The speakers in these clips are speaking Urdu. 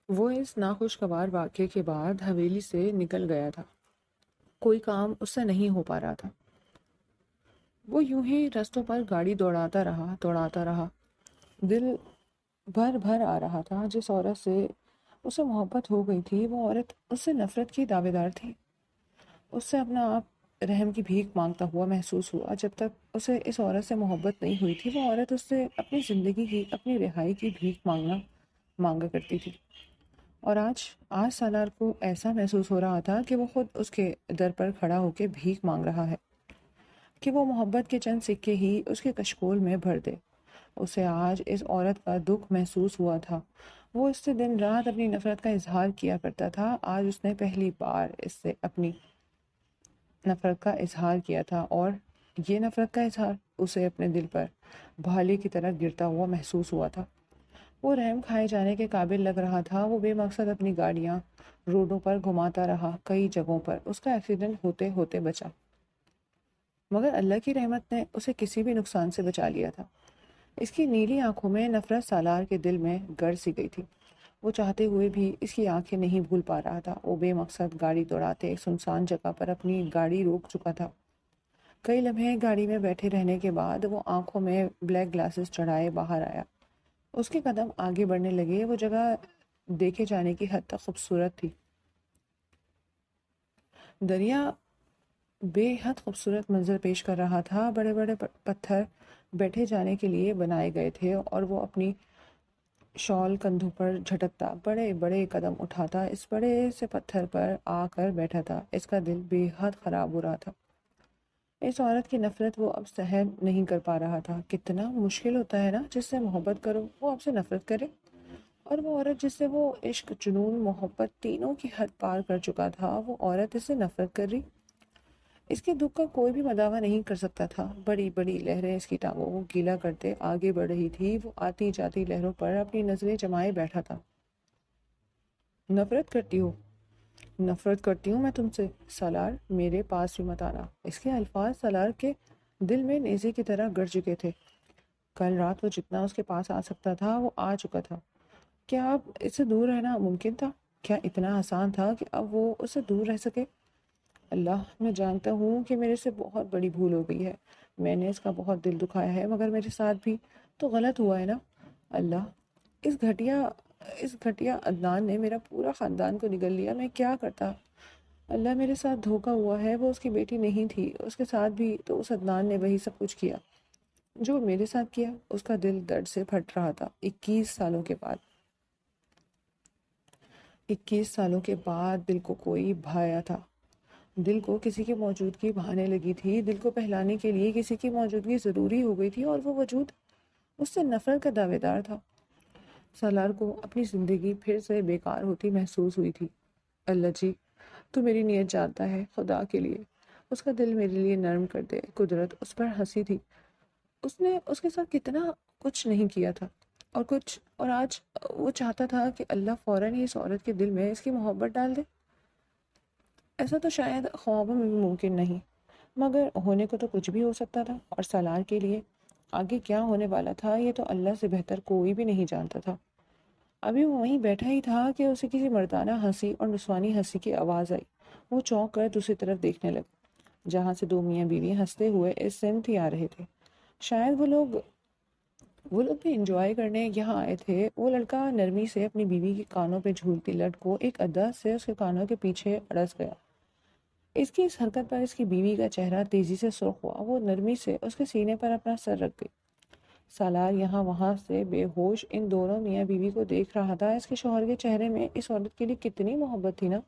وہ اس ناخوشگوار واقعے کے بعد حویلی سے نکل گیا تھا۔ کوئی کام اس سے نہیں ہو پا رہا تھا۔ وہ یوں ہی رستوں پر گاڑی دوڑاتا رہا۔ دل بھر بھر آ رہا تھا۔ جس عورت سے اسے محبت ہو گئی تھی وہ عورت اس سے نفرت کی دعوے دار تھی۔ اس سے اپنا آپ رحم کی بھیک مانگتا ہوا محسوس ہوا۔ جب تک اسے اس عورت سے محبت نہیں ہوئی تھی وہ عورت اس سے اپنی زندگی کی، اپنی رہائی کی بھیک مانگا کرتی تھی۔ اور آج سالار کو ایسا محسوس ہو رہا تھا کہ وہ خود اس کے در پر کھڑا ہو کے بھیک مانگ رہا ہے کہ وہ محبت کے چند سکے ہی اس کے کشکول میں بھر دے۔ اسے آج اس عورت کا دکھ محسوس ہوا تھا۔ وہ اس سے دن رات اپنی نفرت کا اظہار کیا کرتا تھا۔ آج اس نے پہلی بار اس سے اپنی نفرت کا اظہار کیا تھا، اور یہ نفرت کا اظہار اسے اپنے دل پر بھالے کی طرح گرتا ہوا محسوس ہوا تھا۔ وہ رحم کھائے جانے کے قابل لگ رہا تھا۔ وہ بے مقصد اپنی گاڑیاں روڈوں پر گھماتا رہا۔ کئی جگہوں پر اس کا ایکسیڈنٹ ہوتے ہوتے بچا، مگر اللہ کی رحمت نے اسے کسی بھی نقصان سے بچا لیا تھا۔ اس کی نیلی آنکھوں میں نفرت سالار کے دل میں گڑ سی گئی تھی۔ وہ چاہتے ہوئے بھی اس کی آنکھیں نہیں بھول پا رہا تھا۔ وہ بے مقصد گاڑی دوڑاتے ایک سنسان جگہ پر اپنی گاڑی روک چکا تھا۔ کئی لمحے گاڑی میں بیٹھے رہنے کے بعد وہ آنکھوں میں بلیک گلاسز چڑھائے باہر آیا۔ اس کے قدم آگے بڑھنے لگے۔ وہ جگہ دیکھے جانے کی حد تک خوبصورت تھی۔ دریا بے حد خوبصورت منظر پیش کر رہا تھا۔ بڑے بڑے پتھر بیٹھے جانے کے لیے بنائے گئے تھے، اور وہ اپنی شال کندھوں پر جھٹکتا بڑے بڑے قدم اٹھاتا اس بڑے سے پتھر پر آ کر بیٹھا تھا۔ اس کا دل بے حد خراب ہو رہا تھا۔ اس عورت کی نفرت وہ اب سہن نہیں کر پا رہا تھا۔ کتنا مشکل ہوتا ہے نا، جس سے محبت کرو وہ آپ سے نفرت کرے، اور وہ عورت جس سے وہ عشق، جنون، محبت تینوں کی حد پار کر چکا تھا، وہ عورت اس سے نفرت کر رہی۔ اس کے دکھ کا کوئی بھی مداوع نہیں کر سکتا تھا۔ بڑی بڑی لہریں اس کی ٹانگوں کو گیلا کرتے آگے بڑھ رہی تھی۔ وہ آتی جاتی لہروں پر اپنی نظریں جمائے بیٹھا تھا۔ نفرت کرتی ہو؟ نفرت کرتی ہوں میں تم سے، سالار، میرے پاس بھی مت آنا۔ اس کے الفاظ سالار کے دل میں نیزے کی طرح گڑ چکے تھے۔ کل رات وہ جتنا اس کے پاس آ سکتا تھا وہ آ چکا تھا۔ کیا اب اس سے دور رہنا ممکن تھا؟ کیا اتنا آسان تھا کہ اب وہ اس سے دور رہ سکے؟ اللہ، میں جانتا ہوں کہ میرے سے بہت بڑی بھول ہو گئی ہے۔ میں نے اس کا بہت دل دکھایا ہے، مگر میرے ساتھ بھی تو غلط ہوا ہے نا۔ اللہ، اس گھٹیا عدنان نے میرا پورا خاندان کو نگل لیا۔ میں کیا کرتا؟ اللہ، میرے ساتھ دھوکا ہوا ہے۔ وہ اس کی بیٹی نہیں تھی، اس کے ساتھ بھی تو اس عدنان نے وہی سب کچھ کیا جو میرے ساتھ کیا۔ اس کا دل درد سے پھٹ رہا تھا۔ 21 سالوں کے بعد دل کو کوئی بھایا تھا۔ دل کو کسی کی موجودگی بھانے لگی تھی۔ دل کو بہلانے کے لیے کسی کی موجودگی ضروری ہو گئی تھی، اور وہ وجود اس سے نفرت کا دعوے دار تھا۔ سالار کو اپنی زندگی پھر سے بیکار ہوتی محسوس ہوئی تھی۔ اللہ جی، تو میری نیت جانتا ہے، خدا کے لیے اس کا دل میرے لیے نرم کر دے۔ قدرت اس پر ہنسی تھی۔ اس نے اس کے ساتھ کتنا کچھ نہیں کیا تھا، اور آج وہ چاہتا تھا کہ اللہ فوراً ہی اس عورت کے دل میں اس کی محبت ڈال دے۔ ایسا تو شاید خوابوں میں بھی ممکن نہیں، مگر ہونے کو تو کچھ بھی ہو سکتا تھا۔ اور سالار کے لیے آگے کیا ہونے والا تھا یہ تو اللہ سے بہتر کوئی بھی نہیں جانتا تھا۔ ابھی وہ وہیں بیٹھا ہی تھا کہ اسے کسی مردانہ ہنسی اور نسوانی ہنسی کی آواز آئی۔ وہ چونک کر دوسری طرف دیکھنے لگا، جہاں سے دو میاں بیوی ہنستے ہوئے اس سمت ہی آ رہے تھے۔ شاید وہ لوگ بھی انجوائے کرنے یہاں آئے تھے۔ وہ لڑکا نرمی سے اپنی بیوی کے کانوں پہ جھولتی لٹ کو ایک ادا سے اس کے کانوں کے پیچھے اڑس گیا۔ اس کی اس حرکت پر اس کی بیوی کا چہرہ تیزی سے سرخ ہوا۔ وہ نرمی سے اس کے سینے پر اپنا سر رکھ گئی۔ سالار یہاں وہاں سے بے ہوش ان دونوں میاں بیوی کو دیکھ رہا تھا۔ اس کے شوہر کے چہرے میں اس عورت کے لیے کتنی محبت تھی نا۔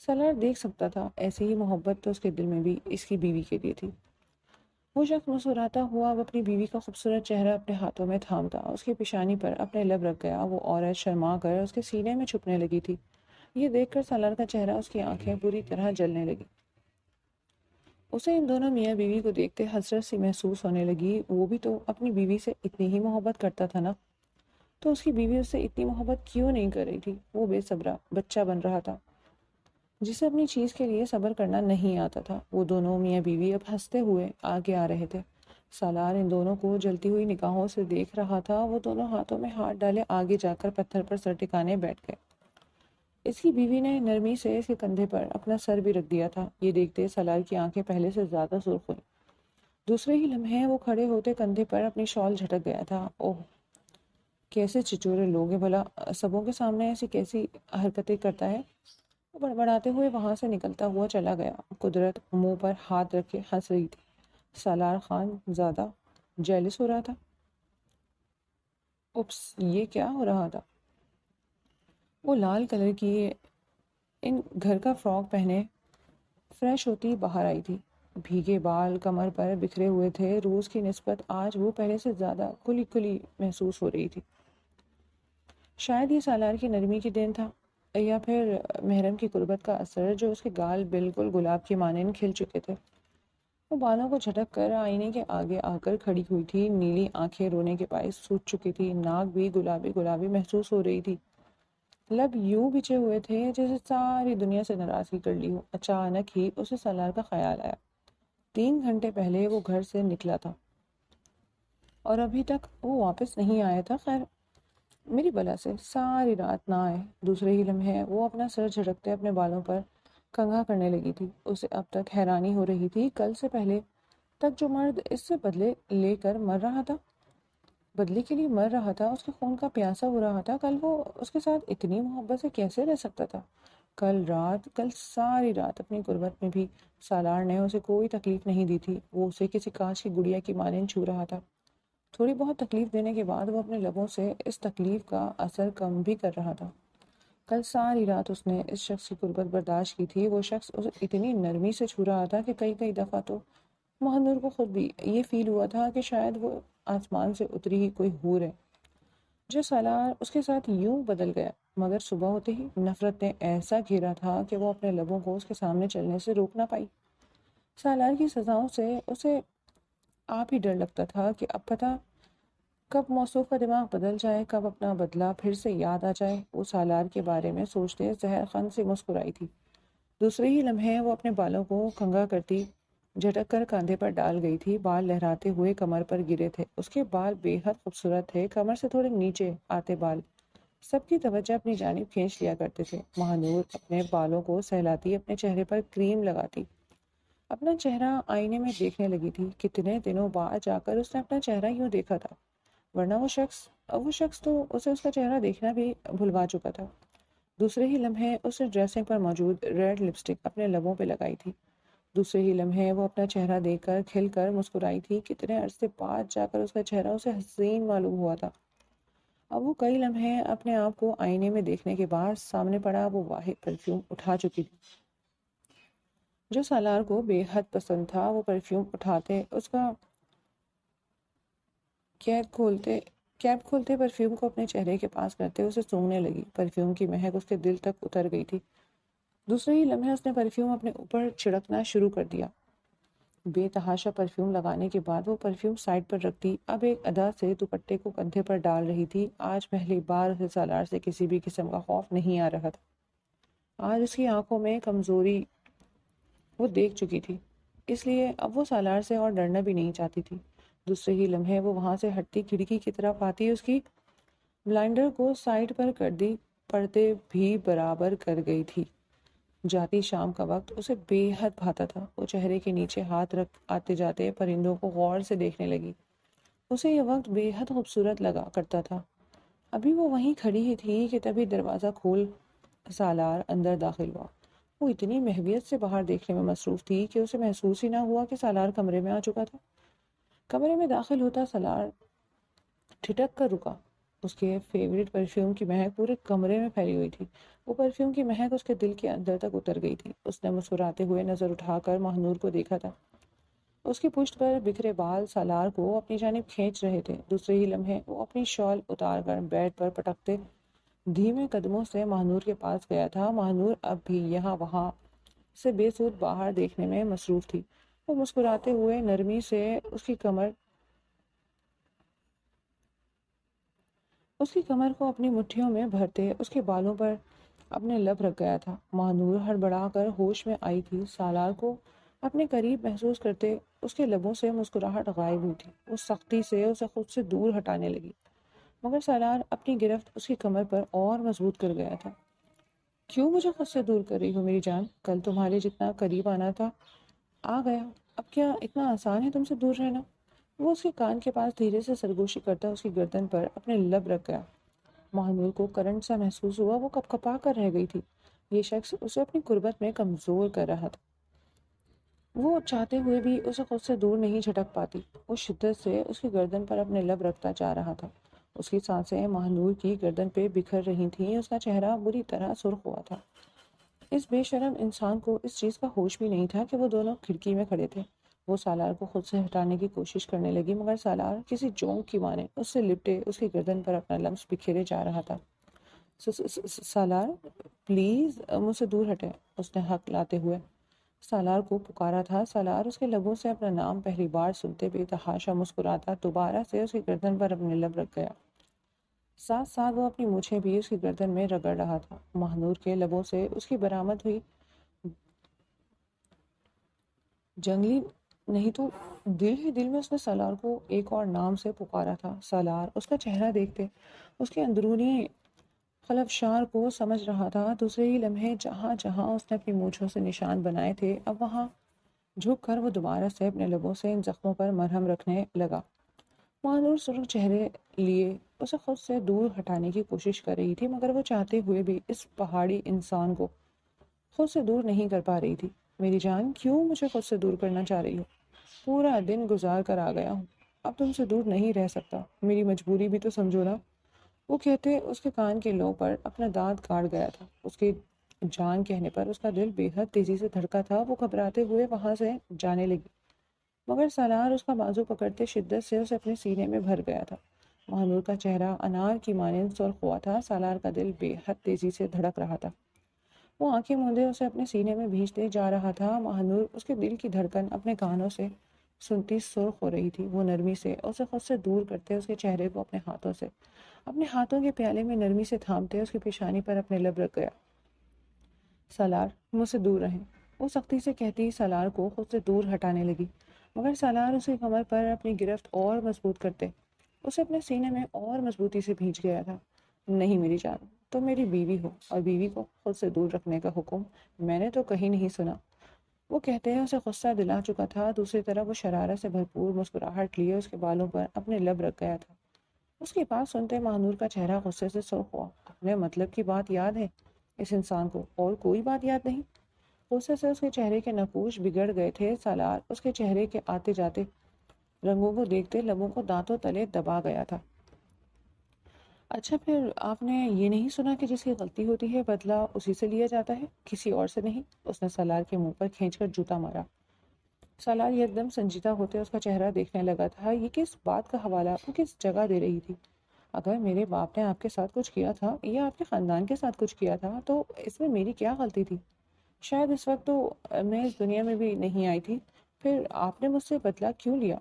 سالار دیکھ سکتا تھا، ایسی ہی محبت تو اس کے دل میں بھی اس کی بیوی کے لیے تھی۔ وہ شخص مسکراتا ہوا اب اپنی بیوی کا خوبصورت چہرہ اپنے ہاتھوں میں تھامتا اس کی پیشانی پر اپنے لب رکھ گیا۔ وہ عورت شرما کر اس کے سینے میں چھپنے لگی تھی۔ یہ دیکھ کر سالار کا چہرہ، اس کی آنکھیں بری طرح جلنے لگی۔ اسے ان دونوں میاں بیوی کو دیکھتے حسرت سی محسوس ہونے لگی۔ وہ بھی تو اپنی بیوی سے اتنی ہی محبت کرتا تھا نا، تو اس کی بیوی اس سے اتنی محبت کیوں نہیں کر رہی تھی؟ وہ بے صبرا بچہ بن رہا تھا جسے اپنی چیز کے لیے صبر کرنا نہیں آتا تھا۔ وہ دونوں میاں بیوی اب ہنستے ہوئے آگے آ رہے تھے۔ سالار ان دونوں کو جلتی ہوئی نگاہوں سے دیکھ رہا تھا۔ وہ دونوں ہاتھوں میں ہاتھ ڈالے آگے جا کر پتھر پر سر ٹکانے بیٹھ گئے۔ اس کی بیوی نے نرمی سے اس کے کندھے پر اپنا سر بھی رکھ دیا تھا۔ یہ دیکھتے سالار کی آنکھیں پہلے سے زیادہ سرخ ہوئیں۔ دوسرے ہی لمحے وہ کھڑے ہوتے کندھے پر اپنی شال جھٹک گیا تھا۔ اوہ، کیسے چچورے لوگ ہیں بھلا، سبوں کے سامنے ایسی کیسی حرکتیں کرتا ہے۔ وہ بڑبڑاتے ہوئے وہاں سے نکلتا ہوا چلا گیا۔ قدرت منہ پر ہاتھ رکھے ہنس رہی تھی۔ سالار خان زیادہ جیلس ہو رہا تھا۔ اپس، یہ کیا ہو رہا تھا؟ وہ لال کلر کی ان گھر کا فراک پہنے فریش ہوتی باہر آئی تھی۔ بھیگے بال کمر پر بکھرے ہوئے تھے۔ روز کی نسبت آج وہ پہلے سے زیادہ کھلی کھلی محسوس ہو رہی تھی۔ شاید یہ سالار کی نرمی کی دین تھا، یا پھر محرم کی قربت کا اثر، جو اس کے گال بالکل گلاب کی مانند کھل چکے تھے۔ وہ بالوں کو جھٹک کر آئینے کے آگے آ کر کھڑی ہوئی تھی۔ نیلی آنکھیں رونے کے باعث سوج چکی تھی۔ ناک بھی گلابی گلابی محسوس ہو رہی تھی۔ لب یوں بچے ہوئے تھے جیسے ساری دنیا سے ناراضگی کر لی ہو۔ اچانک ہی اسے سالار کا خیال آیا۔ 3 گھنٹے پہلے وہ گھر سے نکلا تھا اور ابھی تک وہ واپس نہیں آیا تھا۔ خیر، میری بلا سے ساری رات نہ آئے۔ دوسرے ہی لمحے وہ اپنا سر جھٹکتے اپنے بالوں پر کنگھا کرنے لگی تھی۔ اسے اب تک حیرانی ہو رہی تھی، کل سے پہلے تک جو مرد اس سے بدلے لے کر مر رہا تھا، بدلے کے لیے مر رہا تھا، اس کے خون کا پیاسا ہو رہا تھا، کل وہ اس کے ساتھ اتنی محبت سے کیسے رہ سکتا تھا؟ کل ساری رات اپنی قربت میں بھی سالار نے اسے کوئی تکلیف نہیں دی تھی۔ وہ اسے کسی کانچ کی گڑیا کی مانند چھو رہا تھا۔ تھوڑی بہت تکلیف دینے کے بعد وہ اپنے لبوں سے اس تکلیف کا اثر کم بھی کر رہا تھا۔ کل ساری رات اس نے اس شخص کی قربت برداشت کی تھی۔ وہ شخص اسے اتنی نرمی سے چھو رہا تھا کہ کئی دفعہ تو مہنور کو خود بھی یہ فیل ہوا تھا کہ شاید وہ آسمان سے اتری ہی کوئی حور ہے جو سالار اس کے ساتھ یوں بدل گیا۔ مگر صبح ہوتے ہی نفرت نے ایسا گھیرا تھا کہ وہ اپنے لبوں کو اس کے سامنے چلنے سے روک نہ پائی۔ سالار کی سزاؤں سے اسے آپ ہی ڈر لگتا تھا کہ اب پتہ کب موصوف کا دماغ بدل جائے، کب اپنا بدلہ پھر سے یاد آ جائے۔ وہ سالار کے بارے میں سوچتے زہر خند سے مسکرائی تھی۔ دوسرے ہی لمحے وہ اپنے بالوں کو کنگھا کرتی جھٹک کر کاندھے پر ڈال گئی تھی۔ بال لہراتے ہوئے کمر پر گرے تھے۔ اس کے بال بے حد خوبصورت تھے۔ کمر سے تھوڑے نیچے آتے بال سب کی توجہ اپنی جانب کھینچ لیا کرتے تھے۔ مہنور اپنے بالوں کو سہلاتی اپنے چہرے پر کریم لگاتی اپنا چہرہ آئینے میں دیکھنے لگی تھی۔ کتنے دنوں بعد جا کر اس نے اپنا چہرہ یوں دیکھا تھا، ورنہ وہ شخص تو اسے اس کا چہرہ دیکھنا بھی بھلوا چکا تھا۔ دوسرے ہی لمحے اس نے ڈریسنگ پر موجود ریڈ لپسٹک اپنے لبوں پہ لگائی تھی۔ دوسرے ہی لمحے وہ اپنا چہرہ دیکھ کر کھل کر مسکرائی تھی۔ کتنے عرصے بعد جا کر اس کا چہرہ اسے حسین معلوم ہوا تھا۔ اب وہ کئی لمحے اپنے آپ کو آئینے میں دیکھنے کے بعد سامنے پڑا وہ واحد پرفیوم اٹھا چکی تھی جو سالار کو بے حد پسند تھا۔ وہ پرفیوم اٹھاتے، اس کا کیپ کھولتے پرفیوم کو اپنے چہرے کے پاس کرتے اسے سونگھنے لگی۔ پرفیوم کی مہک اس کے دل تک اتر گئی تھی۔ دوسرے ہی لمحے اس نے پرفیوم اپنے اوپر چھڑکنا شروع کر دیا۔ بے تحاشا پرفیوم لگانے کے بعد وہ پرفیوم سائڈ پر رکھتی اب ایک ادا سے دوپٹے کو کندھے پر ڈال رہی تھی۔ آج پہلی بار اسے سالار سے کسی بھی قسم کا خوف نہیں آ رہا تھا۔ آج اس کی آنکھوں میں کمزوری وہ دیکھ چکی تھی، اس لیے اب وہ سالار سے اور ڈرنا بھی نہیں چاہتی تھی۔ دوسرے ہی لمحے وہ وہاں سے ہٹتی کھڑکی کی طرف آتی اس کی بلائنڈر کو سائڈ پر کر دی، پردے بھی برابر کر گئی تھی۔ جاتی شام کا وقت اسے بے حد بھاتا تھا۔ وہ چہرے کے نیچے ہاتھ رکھ آتے جاتے پرندوں کو غور سے دیکھنے لگی۔ اسے یہ وقت بے حد خوبصورت لگا کرتا تھا۔ ابھی وہ وہیں کھڑی ہی تھی کہ تبھی دروازہ کھول سالار اندر داخل ہوا۔ وہ اتنی محویت سے باہر دیکھنے میں مصروف تھی کہ اسے محسوس ہی نہ ہوا کہ سالار کمرے میں آ چکا تھا۔ کمرے میں داخل ہوتا سالار ٹھٹک کر رکا۔ اس کے فیوریٹ پرفیوم کی مہک پورے کمرے میں پھیلی ہوئی تھی۔ وہ پرفیوم کی مہک اس کے دل کے اندر تک اتر گئی تھی۔ اس نے مسکراتے ہوئے نظر اٹھا کر مہنور کو دیکھا تھا۔ اس کی پشت پر بکھرے بال سالار کو اپنی جانب کھینچ رہے تھے۔ دوسرے ہی لمحے وہ اپنی شال اتار کر بیڈ پر پٹکتے دھیمے قدموں سے مہنور کے پاس گیا تھا۔ مہنور اب بھی یہاں وہاں سے بے سود باہر دیکھنے میں مصروف تھی۔ وہ مسکراتے ہوئے نرمی سے اس کی کمر کو اپنی مٹھیوں میں بھرتے اس کے بالوں پر اپنے لب رکھ گیا تھا۔ مہنور ہڑبڑا کر ہوش میں آئی تھی۔ سالار کو اپنے قریب محسوس کرتے اس کے لبوں سے مسکراہٹ غائب ہوئی تھی۔ وہ سختی سے اسے خود سے دور ہٹانے لگی، مگر سالار اپنی گرفت اس کی کمر پر اور مضبوط کر گیا تھا۔ کیوں مجھے خود سے دور کر رہی ہو میری جان؟ کل تمہارے جتنا قریب آنا تھا آ گیا، اب کیا اتنا آسان ہے تم سے دور رہنا؟ وہ اس کے کان کے پاس دھیرے سے سرگوشی کرتا اس کی گردن پر اپنے لب رکھ گیا۔ مہنور کو کرنٹ سا محسوس ہوا، وہ کپ کپا کر رہ گئی تھی۔ یہ شخص اسے اپنی قربت میں کمزور کر رہا تھا۔ وہ چاہتے ہوئے بھی اسے خود سے دور نہیں جھٹک پاتی۔ وہ شدت سے اس کی گردن پر اپنے لب رکھتا جا رہا تھا۔ اس کی سانسیں مہنور کی گردن پہ بکھر رہی تھیں، اس کا چہرہ بری طرح سرخ ہوا تھا۔ اس بے شرم انسان کو اس چیز کا ہوش بھی نہیں تھا کہ وہ دونوں کھڑکی میں کھڑے تھے۔ وہ سالار کو خود سے ہٹانے کی کوشش کرنے لگی، مگر سالار کسی جونک کی مانے اس سے لپٹے اس کی گردن پر اپنا لمس بکھیرے جا رہا تھا۔ سالار پلیز مجھ سے دور ہٹے، اس نے حق لاتے ہوئے سالار کو پکارا تھا۔ سالار اس کے لبوں سے اپنا نام پہلی بار سنتے بے تحاشا مسکراتا دوبارہ سے اس کی گردن پر اپنے لب رکھ گیا۔ ساتھ ساتھ وہ اپنی مونچھیں بھی اس کی گردن میں رگڑ رہا تھا۔ مہنور کے لبوں سے اس کی برآمد ہوئی جنگلی نہیں تو دل ہی دل میں اس نے سالار کو ایک اور نام سے پکارا تھا، سالار۔ اس کا چہرہ دیکھتے اس کے اندرونی خلفشار کو سمجھ رہا تھا۔ دوسرے ہی لمحے جہاں جہاں اس نے اپنی مونچھوں سے نشان بنائے تھے، اب وہاں جھک کر وہ دوبارہ سے اپنے لبوں سے ان زخموں پر مرہم رکھنے لگا۔ مہنور سرخ چہرے لیے اسے خود سے دور ہٹانے کی کوشش کر رہی تھی، مگر وہ چاہتے ہوئے بھی اس پہاڑی انسان کو خود سے دور نہیں کر پا رہی تھی۔ میری جان، کیوں مجھے خود سے دور کرنا چاہ رہی ہو؟ پورا دن گزار کر آ گیا ہوں، اب تم سے دور نہیں رہ سکتا، میری مجبوری بھی تو سمجھو نا۔ وہ کہتے اس کے کان کے لو پر اپنا دانت کاٹ گیا تھا۔ اس کے جان کہنے پر اس کا دل بے حد تیزی سے دھڑکا تھا۔ وہ گھبراتے ہوئے وہاں سے جانے لگی، مگر سالار اس کا بازو پکڑتے شدت سے اسے اپنے سینے میں بھر گیا تھا۔ مہنور کا چہرہ انار کی مانند سرخ ہوا تھا، سالار کا دل بے حد تیزی سے دھڑک رہا تھا۔ وہ آنکھیں موندے اسے اپنے سینے میں بھینچتے جا رہا تھا۔ مہنور اس کے دل کی دھڑکن اپنے کانوں سے سنتی سرخ ہو رہی تھی۔ وہ نرمی سے اسے خود سے دور کرتے اس کے چہرے کو اپنے ہاتھوں کے پیالے میں نرمی سے تھامتے اس کی پیشانی پر اپنے لب رکھ گیا۔ سالار، مجھ سے دور رہیں، وہ سختی سے کہتی سالار کو خود سے دور ہٹانے لگی، مگر سالار اس کی کمر پر اپنی گرفت اور مضبوط کرتے اسے اپنے سینے میں اور مضبوطی سے بھینچ گیا تھا۔ نہیں میری جان، تم میری بیوی ہو اور بیوی کو خود سے دور رکھنے کا حکم میں نے تو کہیں نہیں سنا، وہ کہتے ہیں اسے غصہ دلا چکا تھا۔ دوسری طرف وہ شرارت سے بھرپور مسکراہٹ لیے اس کے بالوں پر اپنے لب رکھ گیا تھا۔ اس کی بات سنتے مہنور کا چہرہ غصے سے سرخ ہوا۔ اپنے مطلب کی بات یاد ہے اس انسان کو، اور کوئی بات یاد نہیں؟ غصے سے اس کے چہرے کے نقوش بگڑ گئے تھے۔ سالار اس کے چہرے کے آتے جاتے رنگوں کو دیکھتے لبوں کو دانتوں تلے دبا گیا تھا۔ اچھا، پھر آپ نے یہ نہیں سنا کہ جس کی غلطی ہوتی ہے بدلہ اسی سے لیا جاتا ہے، کسی اور سے نہیں؟ اس نے سالار کے منہ پر کھینچ کر جوتا مارا۔ سالار ایک دم سنجیدہ ہوتے اس کا چہرہ دیکھنے لگا تھا۔ یہ کس بات کا حوالہ وہ کس جگہ دے رہی تھی؟ اگر میرے باپ نے آپ کے ساتھ کچھ کیا تھا یا آپ کے خاندان کے ساتھ کچھ کیا تھا تو اس میں میری کیا غلطی تھی؟ شاید اس وقت تو میں اس دنیا میں بھی نہیں آئی تھی، پھر آپ نے مجھ سے بدلہ کیوں لیا؟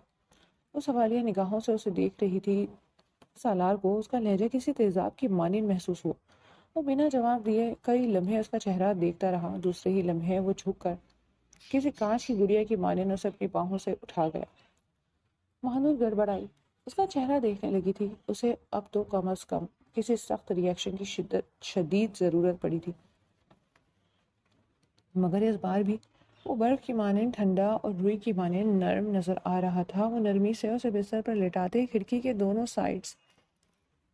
وہ سوالیہ نگاہوں سے اسے دیکھ رہی تھی۔ سالار کو اس کا لہجہ کسی تیزاب کی مانند محسوس ہوا۔ وہ بنا جواب دیے کئی لمحے اس کا چہرہ دیکھتا رہا۔ دوسرے ہی لمحے وہ جھک کر کسی کانچ کی گڑیا کی مانند اسے اپنی باہوں سے اٹھا گیا۔ مہنور گڑبڑائی، اس کا چہرہ دیکھنے لگی تھی۔ اسے اب تو کم از کم کسی سخت ری ایکشن کی شدید ضرورت پڑی تھی، مگر اس بار بھی وہ برف کی مانند ٹھنڈا اور روئی کی مانند نرم نظر آ رہا تھا۔ وہ نرمی سے اسے بستر پر لٹاتے کھڑکی کے دونوں سائڈز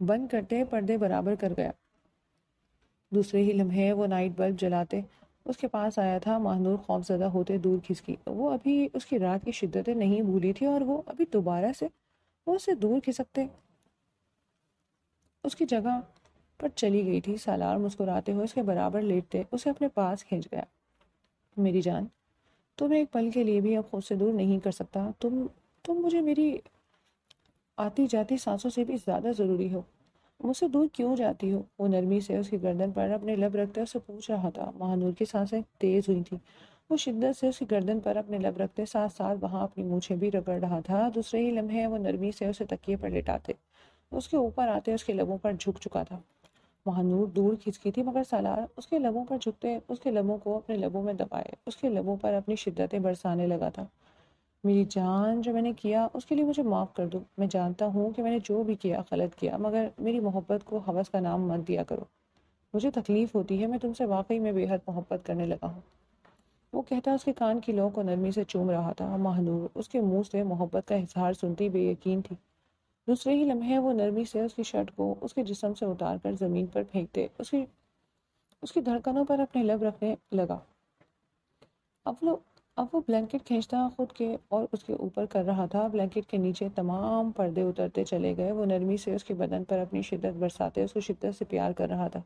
بند کرتے پردے برابر کر گیا۔ دوسرے ہی لمحے وہ نائٹ بلب جلاتے اس کے پاس آیا تھا۔ مہنور خوفزدہ ہوتے دور کھسکی۔ وہ ابھی اس کی رات کی شدتیں نہیں بھولی تھی اور وہ ابھی دوبارہ سے وہ اسے دور کھسکتے اس کی جگہ پر چلی گئی تھی۔ سالار مسکراتے ہوئے اس کے برابر لیٹتے اسے اپنے پاس کھینچ گیا۔ میری جان، تم ایک پل کے لیے بھی اب خود سے دور نہیں کر سکتا۔ تم مجھے میری آتی جاتی سانسوں سے بھی زیادہ ضروری ہو۔ مجھ سے دور کیوں جاتی ہو؟ وہ نرمی سے اس کی گردن پر اپنے لب رکھتے اسے پوچھ رہا تھا۔ مہنور کی سانسیں تیز ہوئی تھیں۔ وہ شدت سے اس کی گردن پر اپنے لب رکھتے ساتھ ساتھ وہاں اپنی مونچھیں بھی رگڑ رہا تھا۔ دوسرے ہی لمحے وہ نرمی سے اسے تکیے پر لٹاتے اس کے اوپر آتے اس کے لبوں پر جھک چکا تھا۔ مہنور دور کھسکی تھی، مگر سالار اس کے لبوں پر جھکتے اس کے لبوں کو اپنے لبوں میں دبائے اس کے لبوں پر اپنی شدتیں برسانے لگا تھا۔ میری جان، جو میں نے کیا اس کے لیے مجھے معاف کر دو۔ میں جانتا ہوں کہ میں نے جو بھی کیا غلط کیا، مگر میری محبت کو ہوس کا نام مت دیا کرو۔ مجھے تکلیف ہوتی ہے، میں تم سے واقعی میں بے حد محبت کرنے لگا ہوں۔ وہ کہتا اس کے کان کی لو کو نرمی سے چوم رہا تھا۔ ماہنور اس کے منہ سے محبت کا اظہار سنتی بے یقین تھی۔ دوسرے ہی لمحے وہ نرمی سے اس کی شرٹ کو اس کے جسم سے اتار کر زمین پر پھینکتے اس کی دھڑکنوں پر اپنے لب رکھنے لگا۔ اب وہ اب وہ بلینکٹ کھینچتا خود کے اور اس کے اوپر کر رہا تھا۔ بلینکٹ کے نیچے تمام پردے اترتے چلے گئے۔ وہ نرمی سے اس کے بدن پر اپنی شدت برساتے اس کو شدت سے پیار کر رہا تھا۔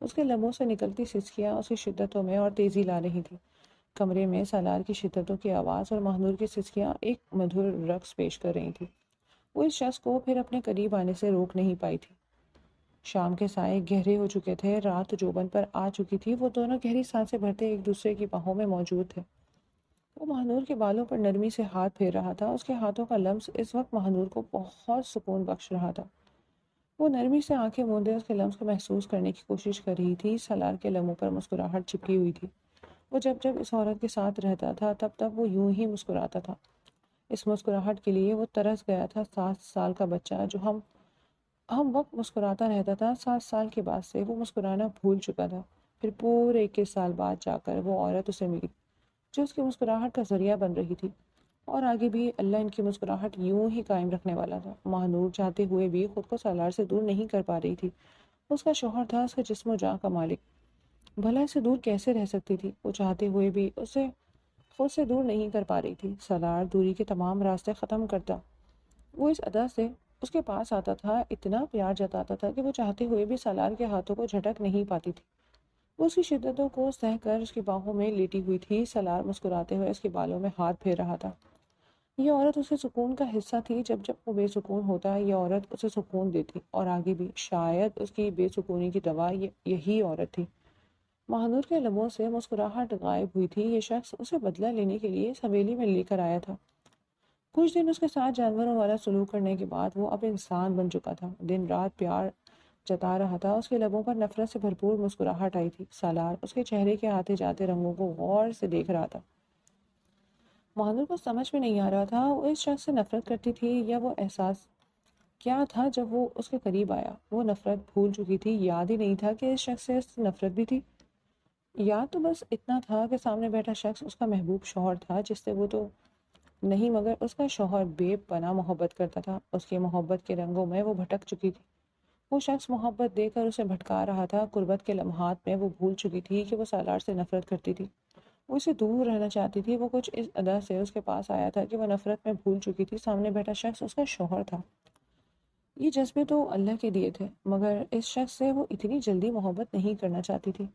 اس کے لبوں سے نکلتی سسکیاں اس کی شدتوں میں اور تیزی لا رہی تھی۔ کمرے میں سالار کی شدتوں کی آواز اور ماہنور کی سسکیاں ایک مدھر رقص پیش کر رہی تھی۔ وہ اس شخص کو پھر اپنے قریب آنے سے روک نہیں پائی تھی۔ شام کے سائے گہرے ہو چکے تھے، رات جوبن پر آ چکی تھی۔ وہ دونوں گہری سانسیں بھرتے ایک دوسرے کی باہوں میں موجود تھے۔ وہ ماہنور کے بالوں پر نرمی سے ہاتھ پھیر رہا تھا۔ اس کے ہاتھوں کا لمس اس وقت ماہنور کو بہت سکون بخش رہا تھا۔ وہ نرمی سے آنکھیں موندے اس کے لمس کو محسوس کرنے کی کوشش کر رہی تھی۔ سالار کے لبوں پر مسکراہٹ چپکی ہوئی تھی۔ وہ جب جب اس عورت کے ساتھ رہتا تھا تب تب وہ یوں ہی مسکراتا تھا۔ اس مسکراہٹ کے لیے وہ ترس گیا تھا۔ 7 سال کا بچہ جو ہم وقت مسکراتا رہتا تھا، 7 سال کے بعد سے وہ مسکرانا بھول چکا تھا۔ پھر پورے 21 سال بعد جا کر وہ عورت اسے ملی جو اس کی مسکراہٹ کا ذریعہ بن رہی تھی، اور آگے بھی اللہ ان کی مسکراہٹ یوں ہی قائم رکھنے والا تھا۔ ماہنور چاہتے ہوئے بھی خود کو سالار سے دور نہیں کر پا رہی تھی۔ اس کا شوہر تھا، اس کے جسم و جاں کا مالک۔ بھلا اسے دور کیسے رہ سکتی تھی؟ وہ چاہتے ہوئے بھی اسے خود سے دور نہیں کر پا رہی تھی۔ سالار دوری کے تمام راستے ختم کرتا۔ وہ اس ادا سے اس کے پاس آتا تھا، اتنا پیار جتاتا تھا کہ وہ چاہتے ہوئے بھی سالار کے ہاتھوں کو جھٹک نہیں پاتی تھی۔ وہ اس کی شدتوں کو سہ کر اس کی باہوں میں لیٹی ہوئی تھی۔ سالار مسکراتے ہوئے اس کے بالوں میں ہاتھ پھیر رہا تھا۔ یہ عورت اسے سکون کا حصہ تھی۔ جب جب وہ بے سکون ہوتا یہ عورت اسے سکون دیتی، اور آگے بھی شاید اس کی بے سکونی کی دوا یہی عورت تھی۔ ماہنور کے لبوں سے مسکراہٹ غائب ہوئی تھی۔ یہ شخص اسے بدلہ لینے کے لیے اس حویلی میں لے کر آیا تھا۔ کچھ دن اس کے ساتھ جانوروں والا سلوک کرنے کے بعد وہ اب انسان بن چکا تھا۔ دن رات پیار جتا رہا تھا۔ اس کے لبوں پر نفرت سے بھرپور مسکراہٹ آئی تھی۔ سالار اس کے چہرے کے آتے جاتے رنگوں کو غور سے دیکھ رہا تھا۔ ماہنور کو سمجھ میں نہیں آ رہا تھا وہ اس شخص سے نفرت کرتی تھی یا وہ احساس کیا تھا جب وہ اس کے قریب آیا۔ وہ نفرت بھول چکی تھی، یاد ہی نہیں تھا کہ اس شخص سے اس نفرت بھی تھی۔ یاد تو بس اتنا تھا کہ سامنے بیٹھا شخص اس کا محبوب شوہر تھا، جس سے وہ تو نہیں مگر اس کا شوہر بے پناہ محبت کرتا تھا۔ اس کی محبت کے رنگوں میں وہ بھٹک چکی تھی۔ وہ شخص محبت دے کر اسے بھٹکا رہا تھا۔ قربت کے لمحات میں وہ بھول چکی تھی کہ وہ سالار سے نفرت کرتی تھی۔ وہ اسے دور رہنا چاہتی تھی۔ وہ کچھ اس ادا سے اس کے پاس آیا تھا کہ وہ نفرت میں بھول چکی تھی۔ سامنے بیٹھا شخص اس کا شوہر تھا۔ یہ جذبے تو اللہ کے دیے تھے، مگر اس شخص سے وہ اتنی جلدی محبت نہیں کرنا چاہتی تھی۔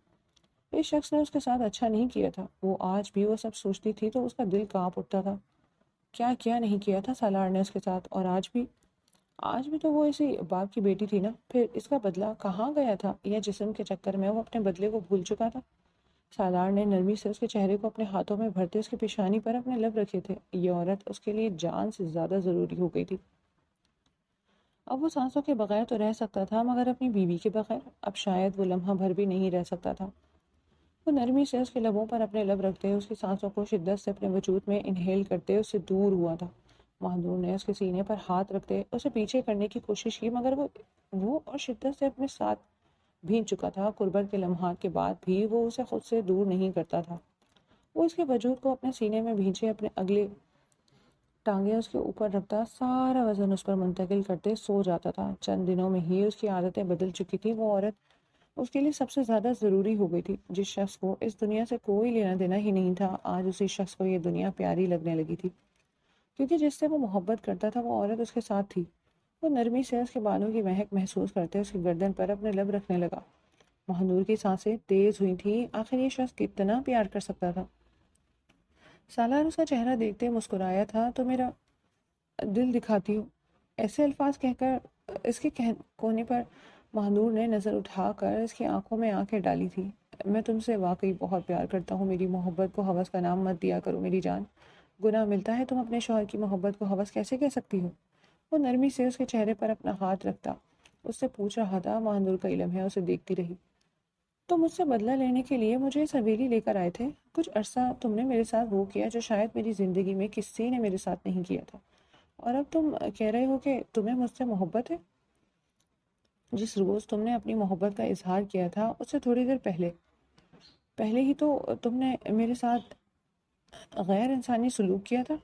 اس شخص نے اس کے ساتھ اچھا نہیں کیا تھا۔ وہ آج بھی وہ سب سوچتی تھی تو اس کا دل کانپ اٹھتا تھا۔ کیا کیا نہیں کیا تھا سالار نے اس کے ساتھ، اور آج بھی تو وہ اسی باپ کی بیٹی تھی نا۔ پھر اس کا بدلہ کہاں گیا تھا؟ یا جسم کے چکر میں وہ اپنے بدلے کو بھول چکا تھا؟ سالار نے نرمی سے اس کے چہرے کو اپنے ہاتھوں میں بھرتے اس کی پیشانی پر اپنے لب رکھے تھے۔ یہ عورت اس کے لیے جان سے زیادہ ضروری ہو گئی تھی۔ اب وہ سانسوں کے بغیر تو رہ سکتا تھا، مگر اپنی بیوی کے بغیر اب شاید وہ لمحہ بھر بھی نہیں رہ سکتا تھا۔ وہ نرمی سے اس کے لبوں پر اپنے لب رکھتے اس کی سانسوں کو شدت سے اپنے وجود میں انہیل کرتے اس سے دور ہوا تھا۔ ماہنور نے اس کے سینے پر ہاتھ رکھتے اسے پیچھے کرنے کی کوشش کی، مگر وہ اور شدت سے اپنے ساتھ بھیج چکا تھا۔ قربت کے لمحات کے بعد بھی وہ اسے خود سے دور نہیں کرتا تھا۔ وہ اس کے وجود کو اپنے سینے میں بھینچے اپنے اگلے ٹانگیں اس کے اوپر رکھتا، سارا وزن اس پر منتقل کرتے سو جاتا تھا۔ چند دنوں میں ہی اس کی عادتیں بدل چکی تھی۔ وہ عورت اس کے لیے سب سے زیادہ ضروری ہو گئی تھی۔ جس شخص کو اس دنیا سے کوئی لینا دینا ہی نہیں تھا، آج اسی شخص کو یہ دنیا پیاری لگنے لگی تھی، کیونکہ جس سے وہ محبت کرتا تھا وہ عورت اس کے ساتھ تھی۔ وہ نرمی سے اس کے بالوں کی مہک محسوس کرتے اس کی گردن پر اپنے لب رکھنے لگا۔ ماہنور کی سانسیں تیز ہوئی تھیں۔ آخر یہ شخص کتنا پیار کر سکتا تھا؟ سالار اس کا چہرہ دیکھتے مسکرایا تھا۔ تو میرا دل دکھاتی ہو، ایسے الفاظ کہہ کر اس کے کونے پر ماہنور نے نظر اٹھا کر اس کی آنکھوں میں آنکھیں ڈالی تھی۔ میں تم سے واقعی بہت پیار کرتا ہوں، میری محبت کو ہوس کا نام مت دیا کرو میری جان۔ گناہ ملتا ہے، تم اپنے شوہر کی محبت کو ہوس کیسے کہہ سکتی ہو؟ وہ نرمی سے اس کے چہرے پر اپنا ہاتھ رکھتا اس سے پوچھ رہا تھا۔ ماہنور کئی لمحے اسے دیکھتی رہی۔ تم مجھ سے بدلہ لینے کے لیے مجھے اس حویلی لے کر آئے تھے۔ کچھ عرصہ تم نے میرے ساتھ وہ کیا جو شاید میری زندگی میں کسی نے میرے ساتھ نہیں کیا تھا، اور اب تم کہہ رہے ہو کہ تمہیں مجھ سے محبت ہے۔ جس روز تم نے اپنی محبت کا اظہار کیا تھا اس سے تھوڑی دیر پہلے ہی تو تم نے میرے ساتھ غیر انسانی سلوک کیا تھا،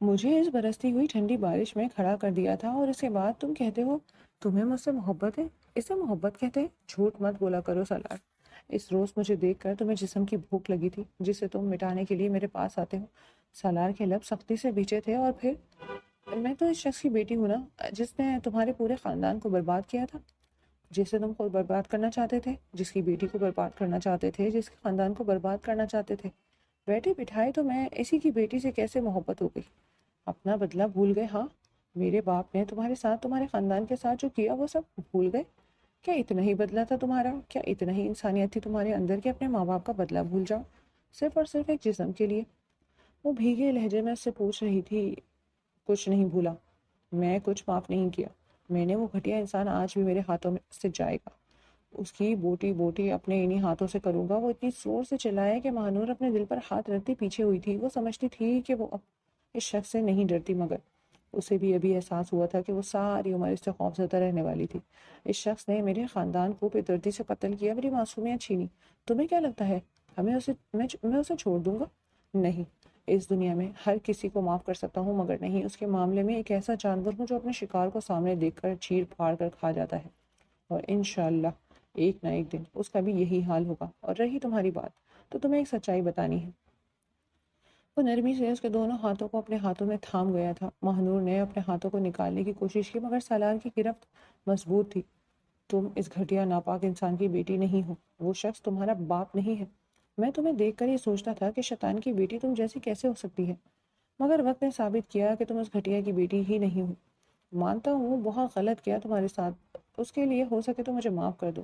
مجھے اس برستی ہوئی ٹھنڈی بارش میں کھڑا کر دیا تھا، اور اس کے بعد تم کہتے ہو تمہیں مجھ سے محبت ہے۔ اسے محبت کہتے ہیں؟ جھوٹ مت بولا کرو سالار۔ اس روز مجھے دیکھ کر تمہیں جسم کی بھوک لگی تھی جسے تم مٹانے کے لیے میرے پاس آتے ہو۔ سالار کے لب سختی سے بھیجے تھے۔ اور پھر میں تو اس شخص کی بیٹی ہوں نا جس نے تمہارے پورے خاندان کو برباد کیا تھا، جسے تم خود برباد کرنا چاہتے تھے، جس کی بیٹی کو برباد کرنا چاہتے تھے، جس کے خاندان کو برباد کرنا چاہتے تھے۔ بیٹے بٹھائے تو میں اسی کی بیٹی سے کیسے محبت ہو گئی؟ اپنا بدلہ بھول گئے؟ ہاں، میرے باپ نے تمہارے ساتھ، تمہارے خاندان کے ساتھ جو کیا وہ سب بھول گئے؟ کیا اتنا ہی بدلہ تھا تمہارا؟ کیا اتنا ہی انسانیت تھی تمہارے اندر کہ اپنے ماں باپ کا بدلہ بھول جاؤ، صرف اور صرف ایک جسم کے لیے؟ وہ بھیگے لہجے میں اس سے پوچھ رہی تھی۔ کچھ نہیں بھولا، میں کچھ معاف نہیں کیا۔ میں نے وہ گھٹیا انسان آج بھی میرے ہاتھوں میں سے جائے گا، اس کی بوٹی بوٹی اپنے انہی ہاتھوں سے کروں گا۔ وہ اتنی زور سے چلایا کہ مہانور اپنے دل پر ہاتھ رکھتی پیچھے ہوئی تھی۔ وہ سمجھتی تھی کہ وہ اب اس شخص سے نہیں ڈرتی، مگر اسے بھی ابھی احساس ہوا تھا کہ وہ ساری عمر اس سے خوفزدہ رہنے والی تھی۔ اس شخص نے میرے خاندان کو بے دردی سے قتل کیا، میری معصومیت چھینی۔ تمہیں کیا لگتا ہے میں اسے چھوڑ دوں گا؟ نہیں، اس دنیا میں ہر کسی کو معاف کر سکتا ہوں، مگر نہیں اس کے معاملے میں ایک ایسا جانور ہوں جو اپنے شکار کو سامنے دیکھ کر چیر پھاڑ کر کھا جاتا ہے، اور انشاءاللہ ایک نہ ایک دن اس کا بھی یہی حال ہوگا۔ اور رہی تمہاری بات، تو تمہیں ایک سچائی بتانی ہے۔ وہ نرمی سے اس کے دونوں ہاتھوں کو اپنے ہاتھوں میں تھام گیا تھا۔ مہنور نے اپنے ہاتھوں کو نکالنے کی کوشش کی، مگر سالار کی گرفت مضبوط تھی۔ تم اس گھٹیا ناپاک انسان کی بیٹی نہیں ہو، وہ شخص تمہارا باپ نہیں ہے۔ میں تمہیں دیکھ کر یہ سوچتا تھا کہ شیطان کی بیٹی تم جیسی کیسے ہو سکتی ہے، مگر وقت نے ثابت کیا کہ تم اس گھٹیا کی بیٹی ہی نہیں ہو۔ مانتا ہوں بہت غلط کیا تمہارے ساتھ، اس کے لیے ہو سکے تو مجھے معاف کر دو۔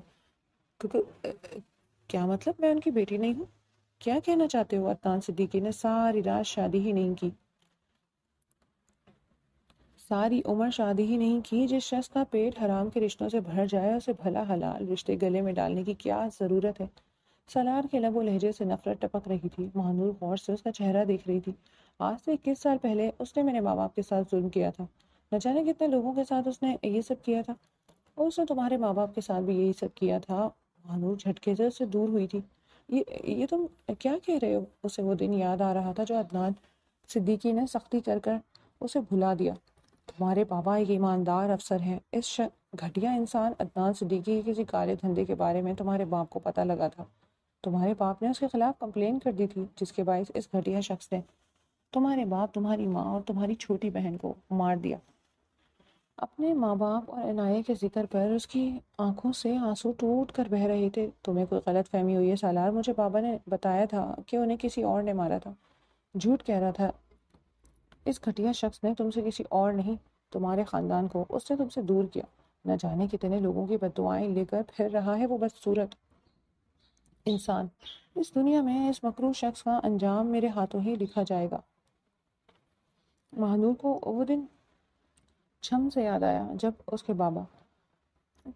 کیا مطلب میں ان کی بیٹی نہیں ہوں؟ کیا کہنا چاہتے ہو؟ عدنان صدیقی نے ساری رات شادی ہی نہیں کی، ساری عمر شادی ہی نہیں کی۔ جس شخص کا پیٹ حرام کے رشتوں سے بھر جائے اسے بھلا حلال رشتے گلے میں ڈالنے کی کیا ضرورت ہے؟ سالار کے لب و لہجے سے نفرت ٹپک رہی تھی۔ مہنور غور سے اس کا چہرہ دیکھ رہی تھی۔ آج سے 21 سال پہلے اس نے میرے ماں باپ کے ساتھ ظلم کیا تھا، نہ جانے کتنے لوگوں کے ساتھ اس نے یہ سب کیا تھا، اور اس نے تمہارے ماں باپ کے ساتھ بھی یہی سب کیا تھا۔ مہنور جھٹکے سے اس سے دور ہوئی تھی۔ یہ تم کیا کہہ رہے ہو؟ اسے وہ دن یاد آ رہا تھا جو عدنان صدیقی نے سختی کر کر اسے بھلا دیا۔ تمہارے بابا ایک ایماندار افسر ہیں، اس گھٹیا انسان عدنان صدیقی کے کسی کالے دھندے کے بارے میں تمہارے باپ کو پتہ لگا تھا۔ تمہارے باپ نے اس کے خلاف کمپلین کر دی تھی، جس کے باعث اس گھٹیا شخص نے تمہارے باپ، تمہاری ماں اور تمہاری چھوٹی بہن کو مار دیا۔ اپنے ماں باپ اور عنایہ کے ذکر پر اس کی آنکھوں سے آنسو ٹوٹ کر بہہ رہے تھے۔ تمہیں کوئی غلط فہمی ہوئی ہے سالار، مجھے بابا نے بتایا تھا کہ انہیں کسی اور نے مارا تھا۔ جھوٹ کہہ رہا تھا اس گھٹیا شخص نے، تم سے کسی اور نہیں، تمہارے خاندان کو اس نے تم سے دور کیا۔ نہ جانے کتنے لوگوں کی بد دعائیں لے کر پھر رہا ہے وہ بدصورت انسان۔ اس دنیا میں اس مکروہ شخص کا انجام میرے ہاتھوں ہی لکھا جائے گا۔ مہنور کو وہ دن چھم سے یاد آیا جب اس کے بابا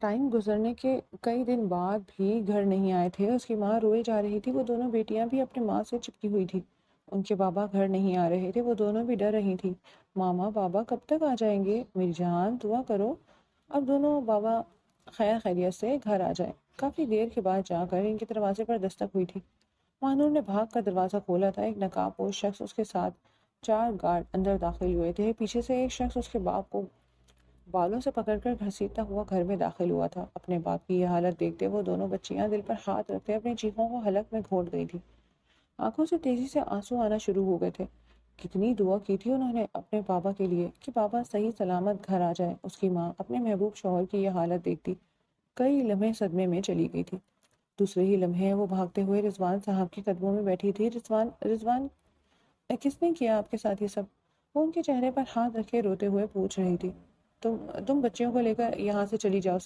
ٹائم گزرنے کے کئی دن بعد بھی گھر نہیں آئے تھے۔ اس کی ماں روئے جا رہی تھی، وہ دونوں بیٹیاں بھی اپنی ماں سے چپکی ہوئی تھی۔ ان کے بابا گھر نہیں آ رہے تھے، وہ دونوں بھی ڈر رہی تھی۔ ماما بابا کب تک آ جائیں گے؟ میری جان دعا کرو اب دونوں بابا خیر خیریت سے گھر آ جائیں۔ کافی دیر کے بعد جا کر ان کے دروازے پر دستک ہوئی تھی۔ مہنور نے بھاگ کر دروازہ کھولا تھا۔ ایک نقاب پوش شخص اس کے ساتھ 4 گارڈ اندر داخل ہوئے تھے۔ پیچھے سے ایک شخص اس کے باپ کو بالوں سے پکڑ کر گھسیٹتا ہوا گھر میں داخل ہوا تھا۔ اپنے باپ کی یہ حالت دیکھتے وہ دونوں بچیاں دل پر ہاتھ رکھتے اپنی چیخوں کو حلق میں گھونٹ گئی تھی۔ آنکھوں سے تیزی سے آنسو آنا شروع ہو گئے تھے۔ کتنی دعا کی تھی انہوں نے اپنے بابا کے لیے کہ بابا صحیح سلامت گھر آ جائے۔ اس کی ماں اپنے محبوب شوہر کی یہ حالت دیکھتی کئی لمحے صدمے میں چلی گئی تھی۔ دوسرے ہی لمحے وہ بھاگتے ہوئے رضوان صاحب کے قدموں میں بیٹھی تھی۔ رضوان کس نے کیا آپ کے ساتھ یہ سب؟ وہ ان کے چہرے پر ہاتھ رکھے روتے ہوئے پوچھ رہی تھی۔ تم بچیوں کو لے کر یہاں سے چلی جاؤ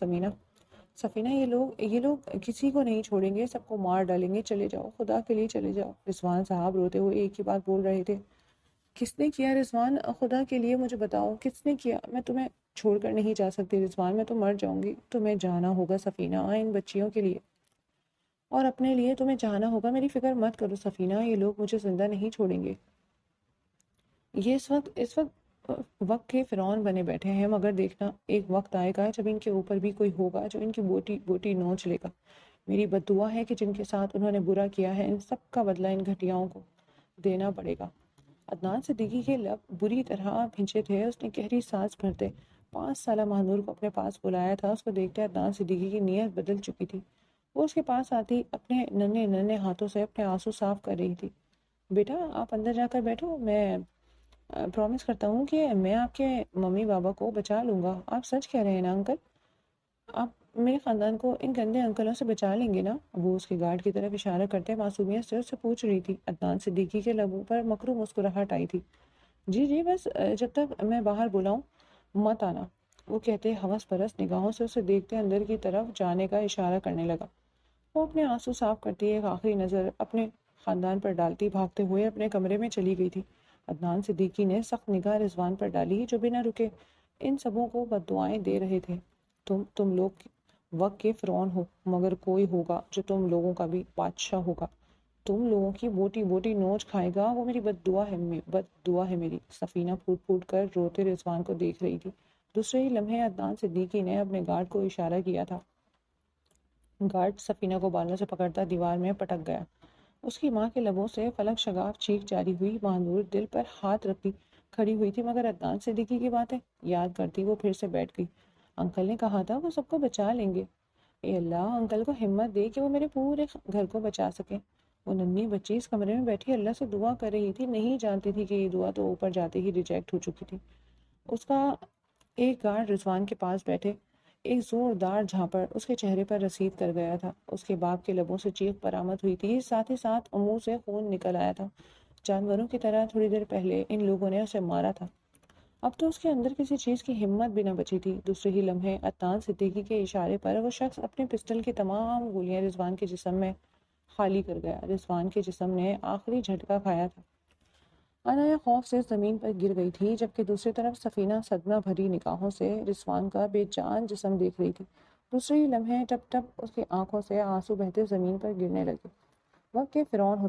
سفینہ، یہ لوگ کسی کو نہیں چھوڑیں گے، سب کو مار ڈالیں گے، چلے جاؤ، خدا کے لیے چلے جاؤ۔ رضوان صاحب روتے ہوئے ایک ہی بات بول رہے تھے، کس نے کیا رضوان؟ خدا کے لیے مجھے بتاؤ کس نے کیا؟ میں تمہیں چھوڑ کر نہیں جا سکتی رضوان، میں تو مر جاؤں گی۔ تمہیں جانا ہوگا سفینہ، ان بچیوں کے لیے اور اپنے لیے تمہیں جانا ہوگا۔ میری فکر مت کرو سفینہ، یہ لوگ مجھے زندہ نہیں چھوڑیں گے۔ یہ اس وقت کے فرعون بنے بیٹھے ہیں، مگر دیکھنا ایک وقت آئے گا جب ان کے اوپر بھی کوئی ہوگا جو ان کی بوٹی بوٹی نوچ لے گا۔ میری بد دعا ہے کہ جن کے ساتھ انہوں نے برا کیا ہے ان سب کا بدلہ ان گھٹیاؤں کو دینا پڑے گا۔ عدنان صدیقی کے لب بری طرح بھنچے تھے، اس نے گہری سانس بھرتے 5 سالہ مہنور کو اپنے پاس بلایا تھا۔ اس کو دیکھتے عدنان صدیقی کی نیت بدل چکی تھی۔ وہ اس کے پاس آتی اپنے ننھے ننھے ہاتھوں سے اپنے آنسو صاف کر رہی تھی۔ بیٹا آپ اندر جا کر بیٹھو، میں پرومس کرتا ہوں کہ میں آپ کے ممی بابا کو بچا لوں گا۔ آپ سچ کہہ رہے ہیں نا انکل؟ آپ میرے خاندان کو ان گندے انکلوں سے بچا لیں گے نا؟ وہ اس کے گارڈ کی طرف اشارہ کرتے معصومیت سے اس سے پوچھ رہی تھی۔ عدنان صدیقی کے لبوں پر مکرو مسکراہٹ آئی تھی۔ جی جی، بس جب تک میں باہر بلاؤں مت آنا، وہ کہتے ہوس پرست نگاہوں سے اسے دیکھتے اندر کی طرف جانے کا اشارہ کرنے لگا۔ وہ اپنے آنسو صاف کرتی ایک آخری نظر اپنے خاندان پر ڈالتی بھاگتے ہوئے اپنے کمرے میں چلی گئی تھی۔ عدنان صدیقی نے سخت نگاہ رضوان پر ڈالی جو بنا رکے ان سبوں کو بد دعائیں دے رہے تھے۔ تم لوگ وقت کے فرعون ہو، مگر کوئی ہوگا جو تم لوگوں کا بھی بادشاہ ہوگا، تم لوگوں کی بوٹی بوٹی نوچ کھائے گا۔ وہ میری بد دعا ہے میری۔ سفینہ پھوٹ پھوٹ کر روتے رضوان کو دیکھ رہی تھی۔ دوسرے ہی لمحے عدنان صدیقی نے اپنے گارڈ کو اشارہ کیا تھا۔ گارڈ سفینہ کو بالوں سے پکڑتا دیوار میں پٹک گیا۔ اس کی ماں کے لبوں سے فلک شگاف چیخ جاری ہوئی۔ مہنور دل پر ہاتھ رکھی کھڑی ہوئی تھی، مگر عدنان صدیقی کی باتیں یاد کرتی وہ پھر سے بیٹھ گئی۔ انکل نے کہا تھا وہ سب کو بچا لیں گے۔ اے اللہ انکل کو ہمت دے کہ وہ میرے پورے گھر کو بچا سکیں۔ وہ ننھی بچی اس کمرے میں بیٹھی اللہ سے دعا کر رہی تھی، نہیں جانتی تھی کہ یہ دعا تو اوپر جاتے ہی ریجیکٹ ہو چکی تھی۔ اس کا ایک گارڈ رضوان کے پاس بیٹھے ایک زوردار جھانپڑ اس کے چہرے پر رسید کر گیا تھا۔ اس کے باپ کے لبوں سے چیخ برآمد ہوئی تھی، ساتھ ہی ساتھ منہ سے خون نکل آیا تھا۔ جانوروں کی طرح تھوڑی دیر پہلے ان لوگوں نے اسے مارا تھا، اب تو اس کے اندر کسی چیز کی ہمت بھی نہ بچی تھی۔ دوسرے ہی لمحے عدنان صدیقی کے اشارے پر وہ شخص اپنے پسٹل کی تمام گولیاں رضوان کے جسم میں خالی کر گیا۔ رضوان کے جسم نے آخری جھٹکا کھایا تھا۔ عنایا خوف سے زمین پر گر گئی تھی، جبکہ دوسری طرف سفینہ صدمہ بھری نگاہوں سے رضوان کا بے جان جسم دیکھ رہی تھی۔ دوسرے ہی لمحے ٹپ ٹپ اس کی آنکھوں سے آنسو بہتے زمین پر گرنے لگے۔ وقت کے فرعون ہو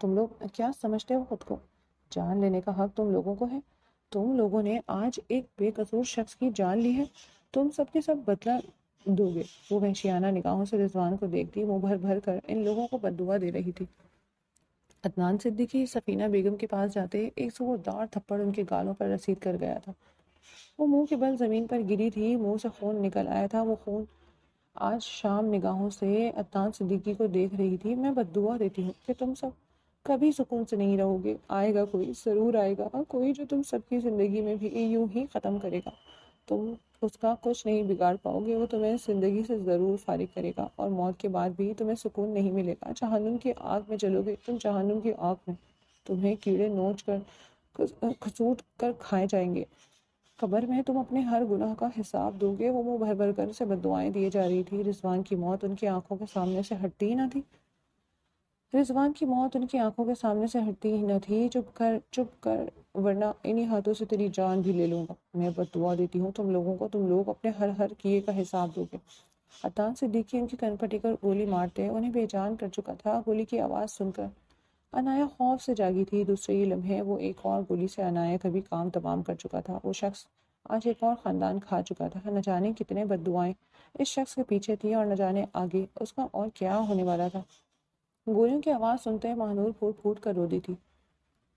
تم لوگ کیا سمجھتے ہو خود کو؟ جان لینے کا حق تم لوگوں کو ہے۔ تم لوگوں نے آج ایک بے قصور شخص کی جان لی ہے، تم سب کے سب بدلہ دو گے۔ وہ وحشیانہ نگاہوں سے رضوان کو دیکھتی منہ بھر بھر کر ان لوگوں کو بد دعا دے رہی تھی۔ عدنان صدیقی سفینہ بیگم کے پاس جاتے ایک زوردار تھپڑ ان کے گالوں پر رسید کر گیا تھا۔ وہ منہ کے بل زمین پر گری تھی، منہ سے خون نکل آیا تھا۔ وہ خون آج شام نگاہوں سے عدنان صدیقی کو دیکھ رہی تھی۔ میں بد دعا دیتی ہوں کہ تم سب کبھی سکون سے نہیں رہو گے۔ آئے گا کوئی، ضرور آئے گا کوئی جو تم سب کی زندگی میں بھی یوں ہی ختم کرے گا۔ تم اس کا کچھ نہیں بگاڑ پاؤ گے، وہ تمہیں زندگی سے ضرور فارغ کرے گا، اور موت کے بعد بھی تمہیں سکون نہیں ملے گا۔ جہنم کی آگ میں جلو گے تم، جہنم کی آگ میں تمہیں کیڑے نوچ کر کھسوٹ کر کھائے جائیں گے۔ قبر میں تم اپنے ہر گناہ کا حساب دو گے۔ وہ منہ بھر بھر کر اسے بد دعائیں دیے جا رہی تھی۔ رضوان کی موت ان کی آنکھوں کے سامنے سے ہٹتی ہی نہ تھی۔ رضوان کی موت ان کی آنکھوں کے سامنے سے ہٹتی ہی نہ تھی۔ چپ کر ورنہ انہی ہاتھوں سے تیری جان بھی لے لوں گا۔ میں بد دعا دیتی ہوں تم لوگوں کو، تم لوگ اپنے ہر کیے کا حساب دو گے۔ عدنان صدیقی ان کی کن پٹی کر گولی مارتے انہیں بے جان کر چکا تھا۔ گولی کی آواز سن کر عنایا خوف سے جاگی تھی۔ دوسرے ہی لمحے وہ ایک اور گولی سے عنایا کا بھی کام تمام کر چکا تھا۔ وہ شخص آج ایک اور خاندان کھا چکا تھا۔ نہ جانے کتنے بد دعائیں اس شخص کے پیچھے تھی، اور نہ جانے آگے اس کا اور کیا ہونے والا تھا۔ گولیوں کی آواز سنتے مہنور پھوٹ پھوٹ کر رو دی تھی۔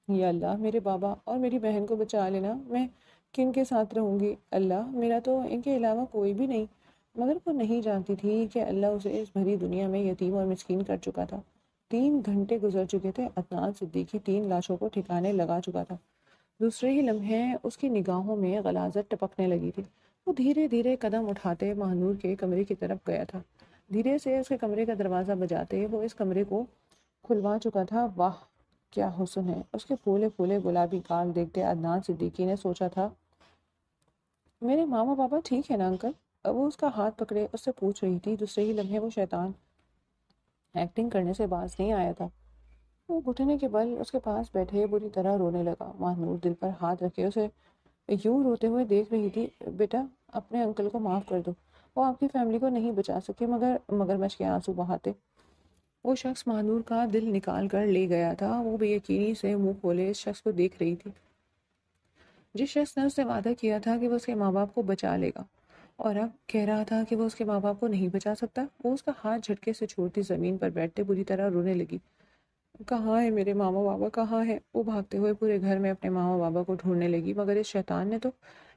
یا اللہ میرے بابا اور میری بہن کو بچا لینا، میں کن کے ساتھ رہوں گی؟ اللہ میرا تو ان کے علاوہ کوئی بھی نہیں۔ مگر وہ نہیں جانتی تھی کہ اللہ اسے اس بھری دنیا میں یتیم اور مسکین کر چکا تھا۔ 3 گھنٹے گزر چکے تھے۔ عدنان صدیقی 3 لاشوں کو ٹھکانے لگا چکا تھا۔ دوسرے ہی لمحے اس کی نگاہوں میں غلاظت ٹپکنے لگی تھی۔ وہ دھیرے دھیرے قدم اٹھاتے مہنور کے کمرے کی طرف گیا تھا۔ دھیرے سے اس کے کمرے کا دروازہ بجاتے وہ اس کمرے کو کھلوا چکا تھا۔ واہ کیا حسن ہے اس کے پھولے پھولے گلابی گال دیکھتے عدنان صدیقی نے سوچا تھا، میرے ماما پاپا ٹھیک ہے نا انکل؟ وہ اس کا ہاتھ پکڑے اس سے پوچھ رہی تھی۔ دوسرے ہی لمحے وہ شیطان ایکٹنگ کرنے سے باز نہیں آیا تھا۔ وہ گھٹنے کے بل اس کے پاس بیٹھے بری طرح رونے لگا۔ ماہنور دل پر ہاتھ رکھے اسے یوں روتے ہوئے دیکھ رہی تھی۔ بیٹا، اپنے انکل کو معاف کر دو، وہ آپ کی فیملی کو نہیں بچا سکے۔ مگر مگرمچھ کے آنسو بہاتے وہ شخص ماہنور کا دل نکال کر لے گیا تھا۔ وہ بے یقینی سے منہ کھولے اس شخص کو دیکھ رہی تھی، جس شخص نے اس سے وعدہ کیا تھا کہ وہ اس کے ماں باپ کو بچا لے گا، اور اب کہہ رہا تھا کہ وہ اس کے ماں باپ کو نہیں بچا سکتا۔ وہ اس کا ہاتھ جھٹکے سے چھوڑتی زمین پر بیٹھتے بری طرح رونے لگی۔ کہاں ہے میرے ماما بابا، کہاں ہے؟ وہ بھاگتے ہوئے پورے گھر میں اپنے ماما بابا کو ڈھونڈنے لگی، مگر اس شیطان نے تو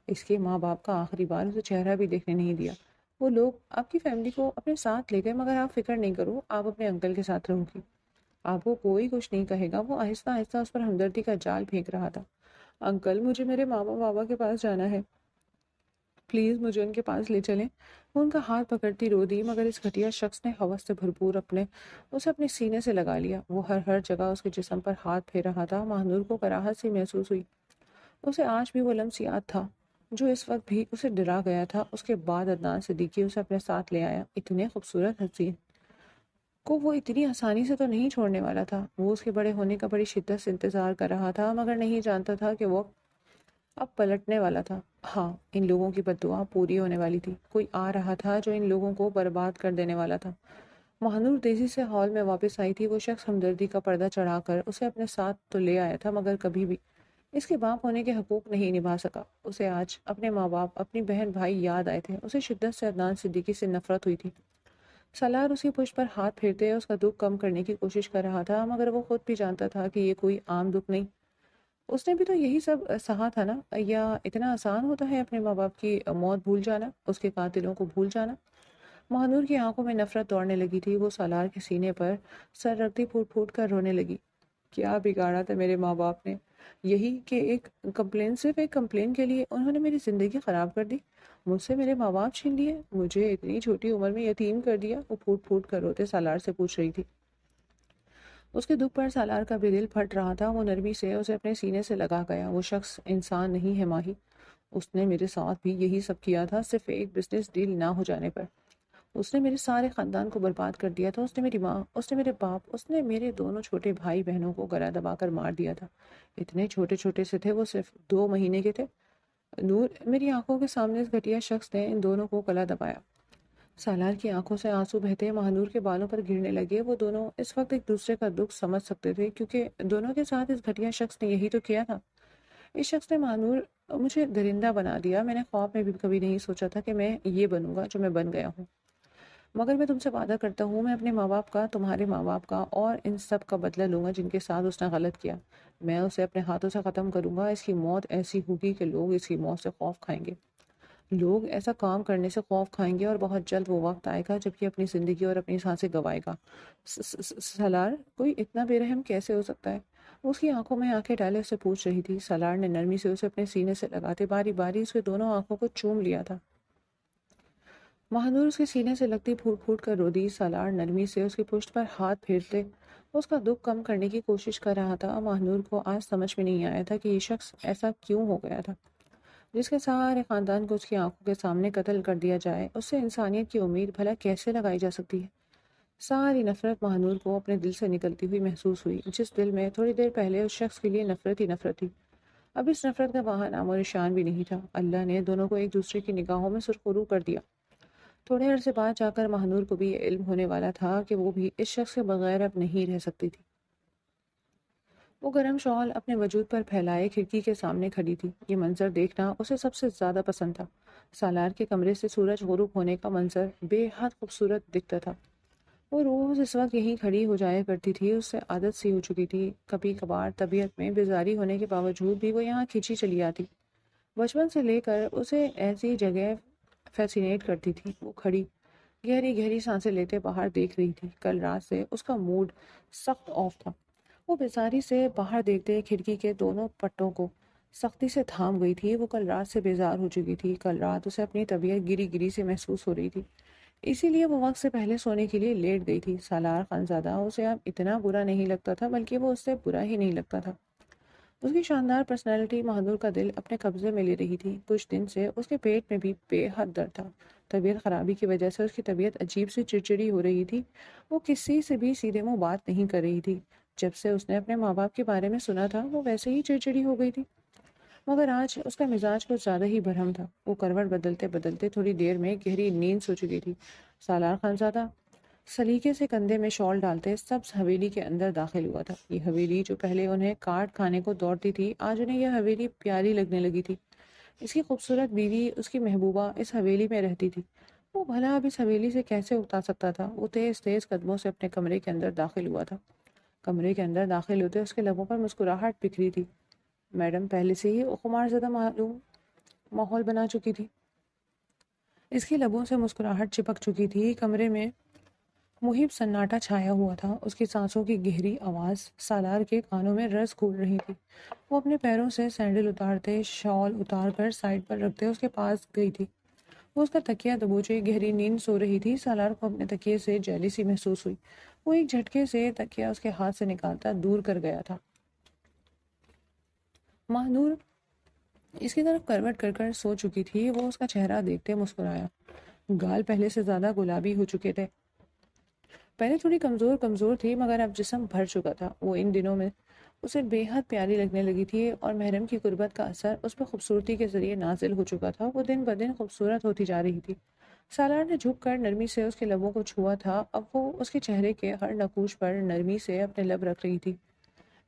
اس کے ماں باپ کا آخری بار اسے چہرہ بھی دیکھنے نہیں دیا۔ وہ لوگ آپ کی فیملی کو اپنے ساتھ لے گئے، مگر آپ فکر نہیں کرو، آپ اپنے انکل کے ساتھ رہو گی، آپ کو کوئی کچھ نہیں کہے گا۔ وہ آہستہ آہستہ اس پر ہمدردی کا جال پھینک رہا تھا۔ انکل، مجھے میرے ماما بابا کے پاس جانا ہے، پلیز مجھے ان کے پاس لے چلیں۔ وہ ان کا ہاتھ پکڑتی رو دی، مگر اس گھٹیا شخص نے ہوس سے بھرپور اسے اپنے سینے سے لگا لیا۔ وہ ہر جگہ اس کے جسم پر ہاتھ پھیر رہا تھا۔ ماہنور کو کراہت سی محسوس ہوئی۔ اسے آج بھی وہ لمس یاد تھا جو اس وقت بھی اسے ڈرا گیا تھا۔ اس کے بعد عدنان صدیقی اسے اپنے ساتھ لے آیا۔ اتنے خوبصورت حسین کو وہ اتنی آسانی سے تو نہیں چھوڑنے والا تھا۔ وہ اس کے بڑے ہونے کا بڑی شدت سے انتظار کر رہا تھا، مگر نہیں جانتا تھا کہ وہ اب پلٹنے والا تھا۔ ہاں، ان لوگوں کی بد دعا پوری ہونے والی تھی۔ کوئی آ رہا تھا جو ان لوگوں کو برباد کر دینے والا تھا۔ ماہنور تیزی سے ہال میں واپس آئی تھی۔ وہ شخص ہمدردی کا پردہ چڑھا کر اسے اپنے ساتھ تو لے آیا تھا، مگر کبھی بھی اس کے باپ ہونے کے حقوق نہیں نبھا سکا۔ اسے آج اپنے ماں باپ، اپنی بہن بھائی یاد آئے تھے۔ اسے شدت سے عدنان صدیقی سے نفرت ہوئی تھی۔ سالار اس کی پشت پر ہاتھ پھیرتے اس کا دکھ کم کرنے کی کوشش کر رہا تھا، مگر وہ خود بھی جانتا تھا کہ یہ کوئی عام دکھ نہیں۔ اس نے بھی تو یہی سب سہا تھا نا۔ یا اتنا آسان ہوتا ہے اپنے ماں باپ کی موت بھول جانا، اس کے قاتلوں کو بھول جانا؟ ماہنور کی آنکھوں میں نفرت دوڑنے لگی تھی۔ وہ سالار کے سینے پر سر رکھتی پھوٹ پھوٹ کر رونے لگی۔ کیا بگاڑا تھا میرے ماں باپ نے؟ یہی کہ صرف ایک کمپلین کے لیے انہوں نے میری زندگی خراب کر دی، مجھ سے میرے ماں باپ چھین لیے، مجھے اتنی چھوٹی عمر میں یتیم کر دیا۔ وہ پھوٹ پھوٹ کر روتے سالار سے پوچھ رہی تھی۔ اس کے دکھ پر سالار کا بھی دل پھٹ رہا تھا۔ وہ نرمی سے اسے اپنے سینے سے لگا گیا۔ وہ شخص انسان نہیں ہے ماہی، اس نے میرے ساتھ بھی یہی سب کیا تھا، صرف ایک بزنس ڈیل نہ ہو جانے پر اس نے میرے سارے خاندان کو برباد کر دیا تھا۔ اس نے میری ماں، اس نے میرے باپ، اس نے میرے دونوں چھوٹے بھائی بہنوں کو گلا دبا کر مار دیا تھا۔ اتنے چھوٹے چھوٹے سے تھے وہ، صرف 2 مہینے کے تھے۔ نور، میری آنکھوں کے سامنے اس گھٹیا شخص نے ان دونوں کو گلا دبایا۔ سالار کی آنکھوں سے آنسو بہتے ماہنور کے بالوں پر گرنے لگے۔ وہ دونوں اس وقت ایک دوسرے کا دکھ سمجھ سکتے تھے، کیونکہ دونوں کے ساتھ اس گھٹیا شخص نے یہی تو کیا تھا۔ اس شخص نے ماہنور مجھے درندہ بنا دیا۔ میں نے خواب میں بھی کبھی نہیں سوچا تھا کہ میں یہ بنوں گا جو میں بن گیا ہوں، مگر میں تم سے وعدہ کرتا ہوں میں اپنے ماں باپ کا، تمہارے ماں باپ کا اور ان سب کا بدلہ لوں گا جن کے ساتھ اس نے غلط کیا۔ میں اسے اپنے ہاتھوں سے ختم کروں گا۔ اس کی موت ایسی ہوگی کہ لوگ اس کی موت سے خوف کھائیں گے، لوگ ایسا کام کرنے سے خوف کھائیں گے، اور بہت جلد وہ وقت آئے گا جب کہ اپنی زندگی اور اپنی سانسیں گنوائے گا۔ سالار، کوئی اتنا بے رحم کیسے ہو سکتا ہے؟ اس کی آنکھوں میں آنکھیں ڈالے اسے پوچھ رہی تھی۔ سالار نے نرمی سے اسے اپنے سینے سے لگاتے باری باری اس کے دونوں آنکھوں کو چوم لیا تھا۔ ماہنور اس کے سینے سے لگتی پھوٹ پھوٹ کر رو دی۔ سالار نرمی سے اس کی پشت پر ہاتھ پھیرتے اس کا دکھ کم کرنے کی کوشش کر رہا تھا۔ ماہنور کو آج سمجھ میں نہیں آیا تھا کہ یہ شخص ایسا کیوں ہو گیا تھا جس کے سارے خاندان کو اس کی آنکھوں کے سامنے قتل کر دیا جائے۔ اس سے انسانیت کی امید بھلا کیسے لگائی جا سکتی ہے؟ ساری نفرت ماہنور کو اپنے دل سے نکلتی ہوئی محسوس ہوئی، جس دل میں تھوڑی دیر پہلے اس شخص کے لیے نفرت ہی نفرت تھی، اب اس نفرت کا وہاں نام و نشان بھی نہیں تھا۔ اللہ نے دونوں کو ایک دوسرے کی نگاہوں میں سرخرو کر دیا۔ تھوڑے عرصے بعد جا کر ماہنور کو بھی یہ علم ہونے والا تھا کہ وہ بھی اس شخص کے بغیر اب نہیں رہ سکتی تھی۔ وہ گرم شال اپنے وجود پر پھیلائے کھڑکی کے سامنے کھڑی تھی۔ یہ منظر دیکھنا اسے سب سے زیادہ پسند تھا۔ سالار کے کمرے سے سورج غروب ہونے کا منظر بے حد خوبصورت دکھتا تھا۔ وہ روز اس وقت یہیں کھڑی ہو جایا کرتی تھی، اس سے عادت سی ہو چکی تھی۔ کبھی کبھار طبیعت میں بیزاری ہونے کے باوجود بھی وہ یہاں کھینچی چلی آتی۔ بچپن سے لے کر اسے ایسی جگہ فیسینیٹ کرتی تھی۔ وہ کھڑی گہری گہری سانسیں لیتے باہر دیکھ رہی تھی۔ کل رات سے اس کا موڈ سخت آف تھا۔ وہ بیزاری سے باہر دیکھتے کھڑکی کے دونوں پٹوں کو سختی سے تھام گئی تھی۔ وہ کل رات سے بیزار ہو چکی تھی۔ کل رات اسے اپنی طبیعت گری گری سے محسوس ہو رہی تھی، اسی لیے وہ وقت سے پہلے سونے کے لیے لیٹ گئی تھی۔ سالار خانزادہ اسے اب اتنا برا نہیں لگتا تھا، بلکہ وہ اس سے برا ہی نہیں لگتا تھا۔ اس کی شاندار پرسنالٹی ماہنور کا دل اپنے قبضے میں لے رہی تھی۔ کچھ دن سے اس کے پیٹ میں بھی بے حد درد تھا۔ طبیعت خرابی کی وجہ سے اس کی طبیعت عجیب سی چڑچڑی ہو رہی تھی۔ وہ کسی سے بھی سیدھے منہ بات نہیں کر رہی تھی۔ جب سے اس نے اپنے ماں باپ کے بارے میں سنا تھا وہ ویسے ہی چڑچڑی ہو گئی تھی، مگر آج اس کا مزاج کچھ زیادہ ہی برہم تھا۔ وہ کروٹ بدلتے بدلتے تھوڑی دیر میں گہری نیند سو چکی تھی۔ سالار خانزادہ سلیقے سے کندھے میں شال ڈالتے سبز حویلی کے اندر داخل ہوا تھا۔ یہ حویلی جو پہلے انہیں کاٹ کھانے کو دوڑتی تھی، آج انہیں یہ حویلی پیاری لگنے لگی تھی۔ اس کی خوبصورت بیوی، اس کی محبوبہ، اس حویلی میں رہتی تھی۔ وہ بھلا اب اس حویلی سے کیسے اکتا سکتا تھا؟ وہ تیز تیز قدموں سے اپنے کمرے کے اندر داخل ہوا تھا۔ کمرے کے اندر داخل ہوتے اس کے لبوں پر مسکراہٹ بکھری تھی۔ میڈم پہلے سے ہی خمار زدہ ماحول بنا چکی تھی۔ اس کے لبوں سے مسکراہٹ چپک چکی تھی۔ کمرے میں محیب سناٹا چھایا ہوا تھا۔ اس کی سانسوں کی گہری آواز سالار کے کانوں میں رس گھول رہی تھی۔ وہ اپنے پیروں سے سینڈل اتارتے، شال اتار کر سائڈ پر رکھتے اس کے پاس گئی تھی۔ وہ اس کا تکیہ دبوچے گہری نیند سو رہی تھی۔ سالار کو اپنے تکیے سے جیلیسی محسوس ہوئی۔ وہ ایک جھٹکے سے تکیہ اس کے ہاتھ سے نکالتا دور کر گیا تھا۔ ماہنور اس کی طرف کروٹ کر کر سو چکی تھی۔ وہ اس کا چہرہ دیکھتے مسکرایا۔ گال پہلے سے زیادہ گلابی ہو چکے تھے۔ پہلے تھوڑی کمزور کمزور تھی مگر اب جسم بھر چکا تھا۔ وہ ان دنوں میں اسے بے حد پیاری لگنے لگی تھی اور محرم کی قربت کا اثر اس پر خوبصورتی کے ذریعے نازل ہو چکا تھا۔ وہ دن بدن خوبصورت ہوتی جا رہی تھی۔ سالار نے جھک کر نرمی سے اس کے لبوں کو چھوا تھا۔ اب وہ اس کے چہرے کے ہر نقوش پر نرمی سے اپنے لب رکھ رہی تھی۔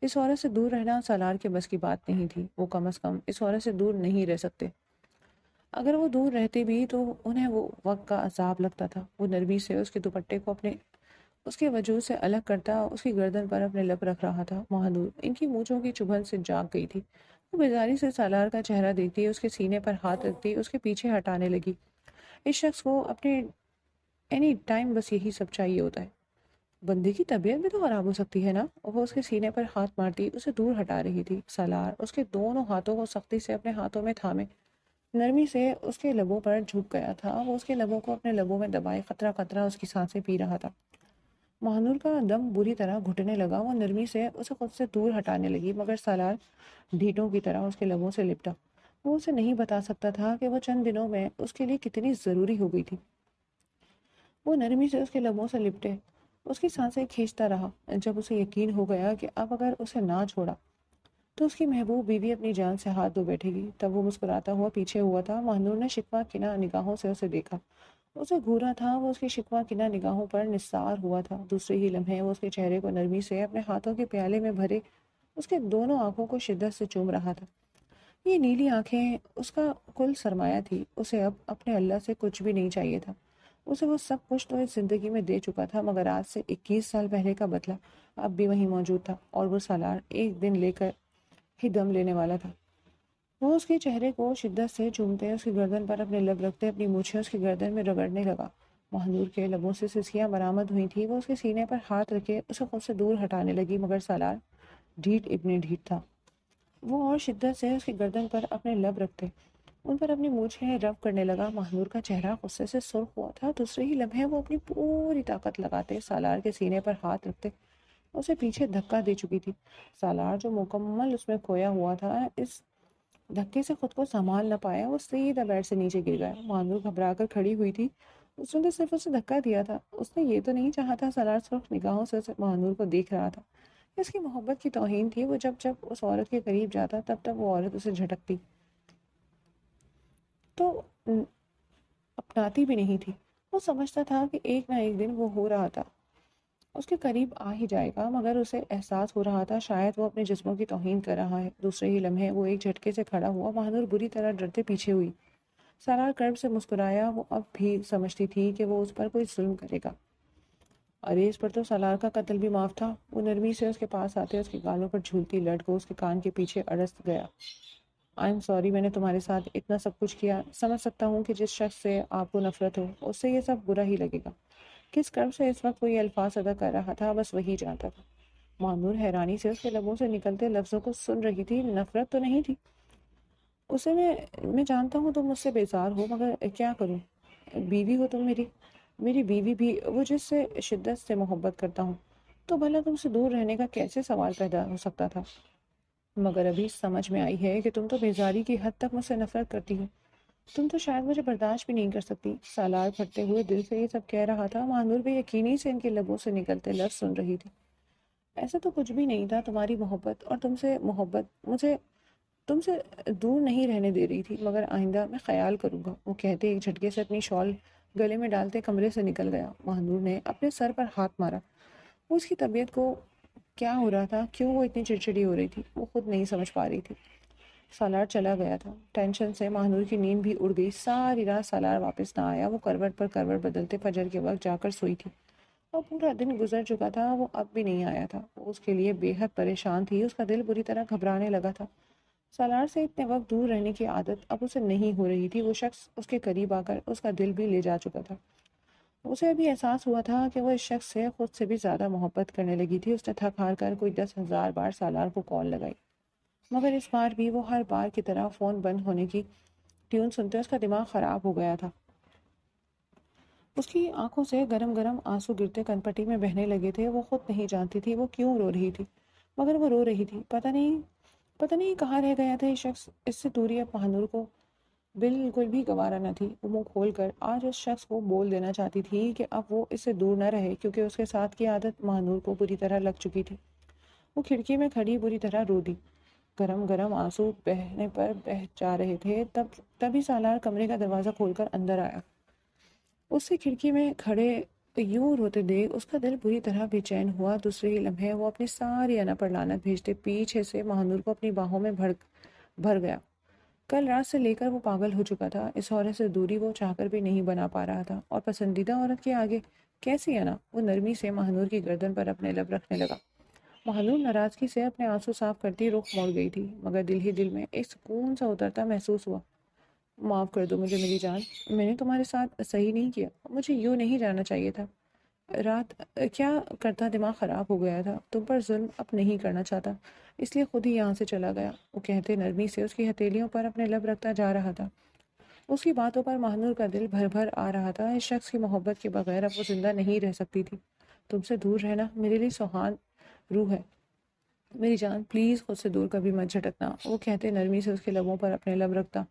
اس عورت سے دور رہنا سالار کے بس کی بات نہیں تھی۔ وہ کم از کم اس عورت سے دور نہیں رہ سکتے۔ اگر وہ دور رہتے بھی تو انہیں وہ وقت کا عذاب لگتا تھا۔ وہ نرمی سے اس کے دوپٹے کو اس کے وجود سے الگ کرتا اس کی گردن پر اپنے لب رکھ رہا تھا۔ ماہنور ان کی مونچھوں کی چبھن سے جاگ گئی تھی۔ وہ بیزاری سے سالار کا چہرہ دیکھتی، اس کے سینے پر ہاتھ رکھتی، اس کے پیچھے ہٹانے لگی۔ اس شخص کو اپنے اینی ٹائم بس یہی سب چاہیے ہوتا ہے۔ بندے کی طبیعت بھی تو خراب ہو سکتی ہے نا۔ وہ اس کے سینے پر ہاتھ مارتی اسے دور ہٹا رہی تھی۔ سالار اس کے دونوں ہاتھوں کو سختی سے اپنے ہاتھوں میں تھامے نرمی سے اس کے لبوں پر جھک گیا تھا۔ وہ اس کے لبوں کو اپنے لبوں میں دبائے قطرہ قطرہ اس کی سانسیں پی رہا تھا۔ ماہنور کا دم بری طرح گھٹنے لگا۔ وہ نرمی سے اسے خود سے دور ہٹانے لگی مگر سالار ڈھیٹوں کی طرح اس کے لبوں سے لپٹا۔ وہ اسے نہیں بتا سکتا تھا کہ وہ چند دنوں میں اس کے لیے کتنی ضروری ہو گئی تھی۔ وہ نرمی سے اس کے لبوں سے لپٹے اس کی سانسیں کھینچتا رہا۔ جب اسے یقین ہو گیا کہ اب اگر اسے نہ چھوڑا تو اس کی محبوب بیوی اپنی جان سے ہاتھ دھو بیٹھے گی، تب وہ مسکراتا ہوا پیچھے ہوا تھا۔ ماہنور نے شکوہ کناں نگاہوں سے اسے دیکھا۔ اسے گھورا تھا۔ وہ اس کی شکوہ کناں نگاہوں پر نثار ہوا تھا۔ دوسرے ہی لمحے وہ اس کے چہرے کو نرمی سے اپنے ہاتھوں کے پیالے میں بھرے اس کے دونوں آنکھوں کو شدت سے چوم رہا تھا۔ یہ نیلی آنکھیں اس کا کل سرمایہ تھی۔ اسے اب اپنے اللہ سے کچھ بھی نہیں چاہیے تھا۔ اسے وہ سب کچھ تو اس زندگی میں دے چکا تھا مگر آج سے 21 سال پہلے کا بدلہ اب بھی وہیں موجود تھا، اور وہ سالار ایک دن لے کر ہی دم لینے والا تھا۔ وہ اس کے چہرے کو شدت سے چومتے اس کی گردن پر اپنے لب رکھتے اپنی مونچھیں اس کی گردن میں رگڑنے لگا۔ ماہنور کے لبوں سے سسکیاں برآمد ہوئی تھی۔ وہ اس کے سینے پر ہاتھ رکھے اسے خود سے دور ہٹانے لگی مگر سالار ڈھیٹ ابن ڈھیٹ تھا۔ وہ اور شدت سے اس کی گردن پر اپنے لب رکھتے ان پر اپنی مونچھیں رب کرنے لگا۔ ماہنور کا چہرہ غصے سے سرخ ہوا تھا۔ دوسرے ہی لمحے وہ اپنی پوری طاقت لگاتے سالار کے سینے پر ہاتھ رکھتے اسے پیچھے دھکا دے چکی تھی۔ سالار جو مکمل اس میں کھویا ہوا تھا اس دھکے سے خود کو سنبھال نہ پایا۔ وہ سیدھا بیڈ سے نیچے گر گیا۔ ماہنور گھبرا کر کھڑی ہوئی تھی۔ اس نے تو صرف اسے دھکا دیا تھا، اس نے یہ تو نہیں چاہا تھا۔ سالار سرخ نگاہوں سے ماہنور کو دیکھ رہا تھا۔ اس کی محبت کی توہین تھی۔ وہ جب جب اس عورت کے قریب جاتا تب تب وہ عورت اسے جھٹکتی تو اپناتی بھی نہیں تھی۔ وہ سمجھتا تھا کہ ایک نہ ایک دن وہ ہو رہا تھا اس کے قریب آ ہی جائے گا، مگر اسے احساس ہو رہا تھا شاید وہ اپنے جسموں کی توہین کر رہا ہے۔ دوسرے ہی لمحے وہ ایک جھٹکے سے کھڑا ہوا۔ ماہنور بری طرح ڈرتے پیچھے ہوئی۔ سالار کرب سے مسکرایا۔ وہ اب بھی سمجھتی تھی کہ وہ اس پر کوئی ظلم کرے گا۔ ارے اس پر تو سالار کا قتل بھی معاف تھا۔ وہ نرمی سے اس کے پاس آتے اس کے گالوں پر جھولتی لٹ کو اس کے کان کے پیچھے اڑس گیا۔ آئی ایم سوری، میں نے تمہارے ساتھ اتنا سب کچھ کیا۔ سمجھ سکتا ہوں کہ جس شخص سے آپ کو نفرت ہو اس سے یہ سب برا ہی لگے گا۔ کس کرب سے اس وقت وہ یہ الفاظ ادا کر رہا تھا بس وہی جانتا تھا۔ ماہنور حیرانی سے اس کے لبوں سے نکلتے لفظوں کو سن رہی تھی۔ نفرت تو نہیں تھی اسے، میں جانتا ہوں تم مجھ سے بیزار ہو مگر کیا کروں، بیوی ہو تم میری بیوی بھی، وہ جس سے شدت سے محبت کرتا ہوں، تو بھلا تم سے دور رہنے کا کیسے سوال پیدا ہو سکتا تھا؟ مگر ابھی سمجھ میں آئی ہے کہ تم تو بیزاری کی حد تک مجھ سے نفرت کرتی ہو، تم تو شاید مجھے برداشت بھی نہیں کر سکتی۔ سالار پھٹتے ہوئے دل سے یہ سب کہہ رہا تھا۔ ماہنور بے یقینی سے ان کے لبوں سے نکلتے لفظ سن رہی تھی۔ ایسا تو کچھ بھی نہیں تھا، تمہاری محبت اور تم سے محبت مجھے تم سے دور نہیں رہنے دے رہی تھی، مگر آئندہ میں خیال کروں گا، وہ کہتے ایک جھٹکے سے اپنی شال گلے میں ڈالتے کمرے سے نکل گیا۔ مہنور نے اپنے سر پر ہاتھ مارا۔ وہ اس کی طبیعت کو کیا ہو رہا تھا، کیوں وہ اتنی چڑچڑی ہو رہی تھی، وہ خود نہیں سمجھ پا رہی تھی۔ سالار چلا گیا تھا، ٹینشن سے مہنور کی نیند بھی اڑ گئی۔ ساری رات سالار واپس نہ آیا، وہ کروٹ پر کروٹ بدلتے فجر کے وقت جا کر سوئی تھی، اور پورا دن گزر چکا تھا، وہ اب بھی نہیں آیا تھا۔ وہ اس کے لیے بے حد پریشان تھی، اس کا دل بری طرح گھبرانے لگا تھا۔ سالار سے اتنے وقت دور رہنے کی عادت اب اسے نہیں ہو رہی تھی، وہ شخص اس کے قریب آ کر اس کا دل بھی لے جا چکا تھا۔ اسے ابھی احساس ہوا تھا کہ وہ اس شخص سے خود سے بھی زیادہ محبت کرنے لگی تھی۔ اس نے تھک ہار کر کوئی 10,000 بار سالار کو کال لگائی، مگر اس بار بھی وہ ہر بار کی طرح فون بند ہونے کی ٹیون سنتے اس کا دماغ خراب ہو گیا تھا۔ اس کی آنکھوں سے گرم گرم آنسو گرتے کنپٹی میں بہنے لگے تھے۔ وہ خود نہیں جانتی تھی وہ کیوں رو رہی تھی، مگر وہ رو رہی تھی۔ پتہ نہیں کہاں رہ گیا تھا یہ شخص۔ اس سے دوری اب مہنور کو بالکل بھی گوارا نہ تھی۔ وہ منہ کھول کر آج اس شخص کو بول دینا چاہتی تھی کہ اب وہ اس سے دور نہ رہے، کیونکہ اس کے ساتھ کی عادت مہنور کو بری طرح لگ چکی تھی۔ وہ کھڑکی میں کھڑی بری طرح رو دی، گرم گرم آنسو بہنے پر بہہ جا رہے تھے۔ تبھی سالار کمرے کا دروازہ کھول کر اندر آیا۔ اس سے کھڑکی میں کھڑے یوں روتے دیکھ اس کا دل بری طرح بے چین ہوا۔ دوسرے ہی لمحے وہ اپنی ساری انا پر لعنت بھیجتے پیچھے سے مہنور کو اپنی باہوں میں بھر گیا۔ کل رات سے لے کر وہ پاگل ہو چکا تھا۔ اس عورت سے دوری وہ چاہ کر بھی نہیں بنا پا رہا تھا، اور پسندیدہ عورت کے آگے کیسی انا؟ وہ نرمی سے مہنور کی گردن پر اپنے لب رکھنے لگا۔ مہنور ناراضگی سے اپنے آنسو صاف کرتی رخ موڑ گئی تھی، مگر دل ہی دل میں ایک سکون سا اترتا محسوس ہوا۔ معاف کر دو مجھے میری جان، میں نے تمہارے ساتھ صحیح نہیں کیا، مجھے یوں نہیں جانا چاہیے تھا۔ رات کیا کرتا دماغ خراب ہو گیا تھا، تم پر ظلم اب نہیں کرنا چاہتا، اس لیے خود ہی یہاں سے چلا گیا، وہ کہتے نرمی سے اس کی ہتھیلیوں پر اپنے لب رکھتا جا رہا تھا۔ اس کی باتوں پر مہنور کا دل بھر بھر آ رہا تھا۔ اس شخص کی محبت کے بغیر اب وہ زندہ نہیں رہ سکتی تھی۔ تم سے دور رہنا میرے لیے سوہان روح ہے میری جان، پلیز خود سے دور کبھی مت جھٹکنا، وہ کہتے نرمی سے اس کے لبوں پر اپنے لب رکھتا۔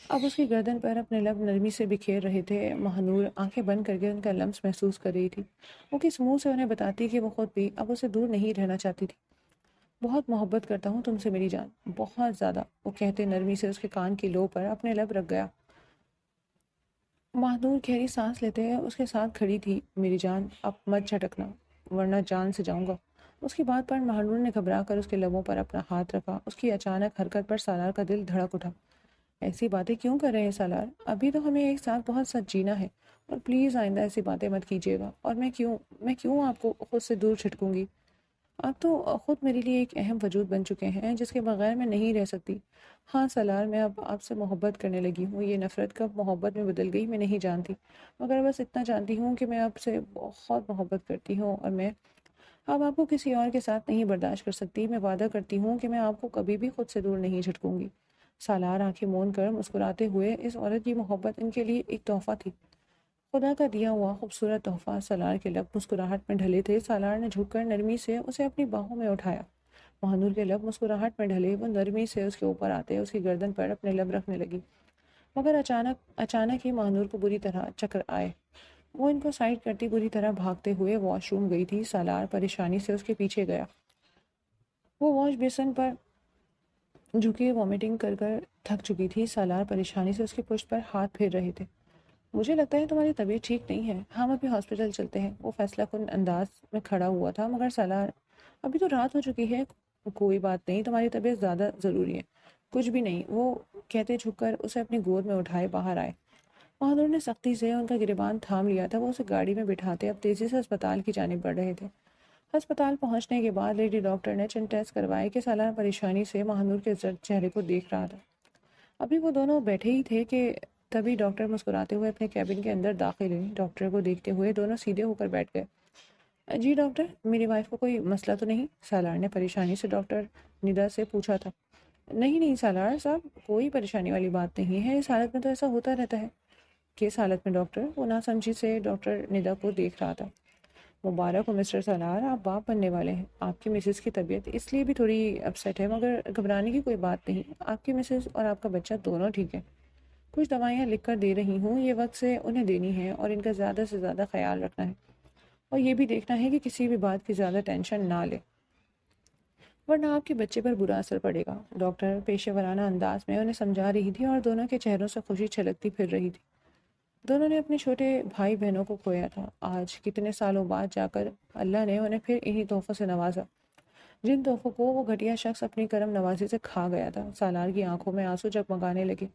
اب اس کی گردن پر اپنے لب نرمی سے بکھیر رہے تھے۔ مہنور آنکھیں بند کر کے ان کا لمس محسوس کر رہی تھی۔ وہ کس منہ سے انہیں بتاتی کہ وہ خود بھی اب اسے دور نہیں رہنا چاہتی تھی۔ بہت محبت کرتا ہوں تم سے میری جان، بہت زیادہ، وہ کہتے نرمی سے اس کے کان کی لو پر اپنے لب رکھ گیا۔ مہنور گہری سانس لیتے اس کے ساتھ کھڑی تھی۔ میری جان اب مت جھٹکنا ورنہ جان سے جاؤں گا۔ اس کی بات پر مہنور نے گھبرا کر اس کے لبوں پر اپنا ہاتھ رکھا۔ اس کی اچانک حرکت پر سالار کا دل دھڑک اٹھا۔ ایسی باتیں کیوں کر رہے ہیں سالار؟ ابھی تو ہمیں ایک ساتھ بہت سچ جینا ہے، اور پلیز آئندہ ایسی باتیں مت کیجیے گا۔ اور میں کیوں آپ کو خود سے دور چھٹکوں گی؟ آپ تو خود میرے لیے ایک اہم وجود بن چکے ہیں جس کے بغیر میں نہیں رہ سکتی۔ ہاں سالار، میں اب آپ سے محبت کرنے لگی ہوں، یہ نفرت کب محبت میں بدل گئی میں نہیں جانتی، مگر بس اتنا جانتی ہوں کہ میں آپ سے بہت محبت کرتی ہوں، اور میں اب آپ کو کسی اور کے ساتھ نہیں برداشت کر سکتی۔ میں وعدہ کرتی ہوں کہ میں آپ کو کبھی بھی خود سے دور نہیں جھٹکوں گی۔ سالار آنکھیں مون کر مسکراتے ہوئے، اس عورت کی محبت ان کے لیے ایک تحفہ تھی، خدا کا دیا ہوا خوبصورت تحفہ۔ سالار کے لب مسکراہٹ میں ڈھلے تھے۔ سالار نے جھک کر نرمی سے اسے اپنی باہوں میں اٹھایا۔ مہنور کے لب مسکراہٹ میں ڈھلے، وہ نرمی سے اس کے اوپر آتے اس کی گردن پر اپنے لب رکھنے لگی، مگر اچانک ہی مہنور کو بری طرح چکر آئے۔ وہ ان کو سائڈ کرتی بری طرح بھاگتے ہوئے واش روم گئی تھی۔ سالار پریشانی سے اس کے پیچھے گیا۔ وہ واش بیسن پر جھکے وامٹنگ کر کر تھک چکی تھی۔ سالار پریشانی سے اس کی پشت پر ہاتھ پھیر رہے تھے۔ مجھے لگتا ہے تمہاری طبیعت ٹھیک نہیں ہے، ہم ابھی ہاسپٹل چلتے ہیں۔ وہ فیصلہ کن انداز میں کھڑا ہوا تھا، مگر سالار ابھی تو رات ہو چکی ہے، کوئی بات نہیں، تمہاری طبیعت زیادہ ضروری ہے۔ کچھ بھی نہیں، وہ کہتے جھک کر اسے اپنی گود میں اٹھائے باہر آئے۔ مہنور نے سختی سے ان کا گریبان تھام لیا تھا۔ وہ اسے گاڑی میں بٹھاتے اب تیزی سے ہسپتال کی جانب بڑھ رہے تھے۔ ہسپتال پہنچنے کے بعد لیڈی ڈاکٹر نے چند ٹیسٹ کروائے کہ سالار پریشانی سے مہنور کے زرد چہرے کو دیکھ رہا تھا۔ ابھی وہ دونوں بیٹھے ہی تھے کہ تبھی ڈاکٹر مسکراتے ہوئے اپنے کیبن کے اندر داخل ہوئی۔ ڈاکٹر کو دیکھتے ہوئے دونوں سیدھے ہو کر بیٹھ گئے۔ جی ڈاکٹر، میری وائف کو کوئی مسئلہ تو نہیں؟ سالار نے پریشانی سے ڈاکٹر ندا سے پوچھا تھا۔ نہیں سالار صاحب، کوئی پریشانی والی بات نہیں ہے، اس حالت میں تو ایسا ہوتا رہتا ہے۔ کس حالت میں ڈاکٹر؟ وہ ناسمجھی سے ڈاکٹر ندا کو دیکھ رہا تھا۔ مبارک ہو مسٹر سالار، آپ باپ بننے والے ہیں۔ آپ کی مسز کی طبیعت اس لیے بھی تھوڑی اپسیٹ ہے، مگر گھبرانے کی کوئی بات نہیں، آپ کی مسز اور آپ کا بچہ دونوں ٹھیک ہے۔ کچھ دوائیاں لکھ کر دے رہی ہوں، یہ وقت سے انہیں دینی ہیں اور ان کا زیادہ سے زیادہ خیال رکھنا ہے۔ اور یہ بھی دیکھنا ہے کہ کسی بھی بات کی زیادہ ٹینشن نہ لے، ورنہ آپ کے بچے پر برا اثر پڑے گا۔ ڈاکٹر پیشے ورانہ انداز میں انہیں سمجھا رہی تھی اور دونوں کے چہروں سے خوشی چھلکتی پھر رہی تھی۔ دونوں نے اپنے چھوٹے بھائی بہنوں کو کھویا تھا۔ آج کتنے سالوں بعد جا کر اللہ نے انہیں پھر انہی تحفوں سے نوازا، جن تحفوں کو وہ گھٹیا شخص اپنی کرم نوازی سے کھا گیا تھا۔ سالار کی آنکھوں میں آنسو جگمگانے لگے۔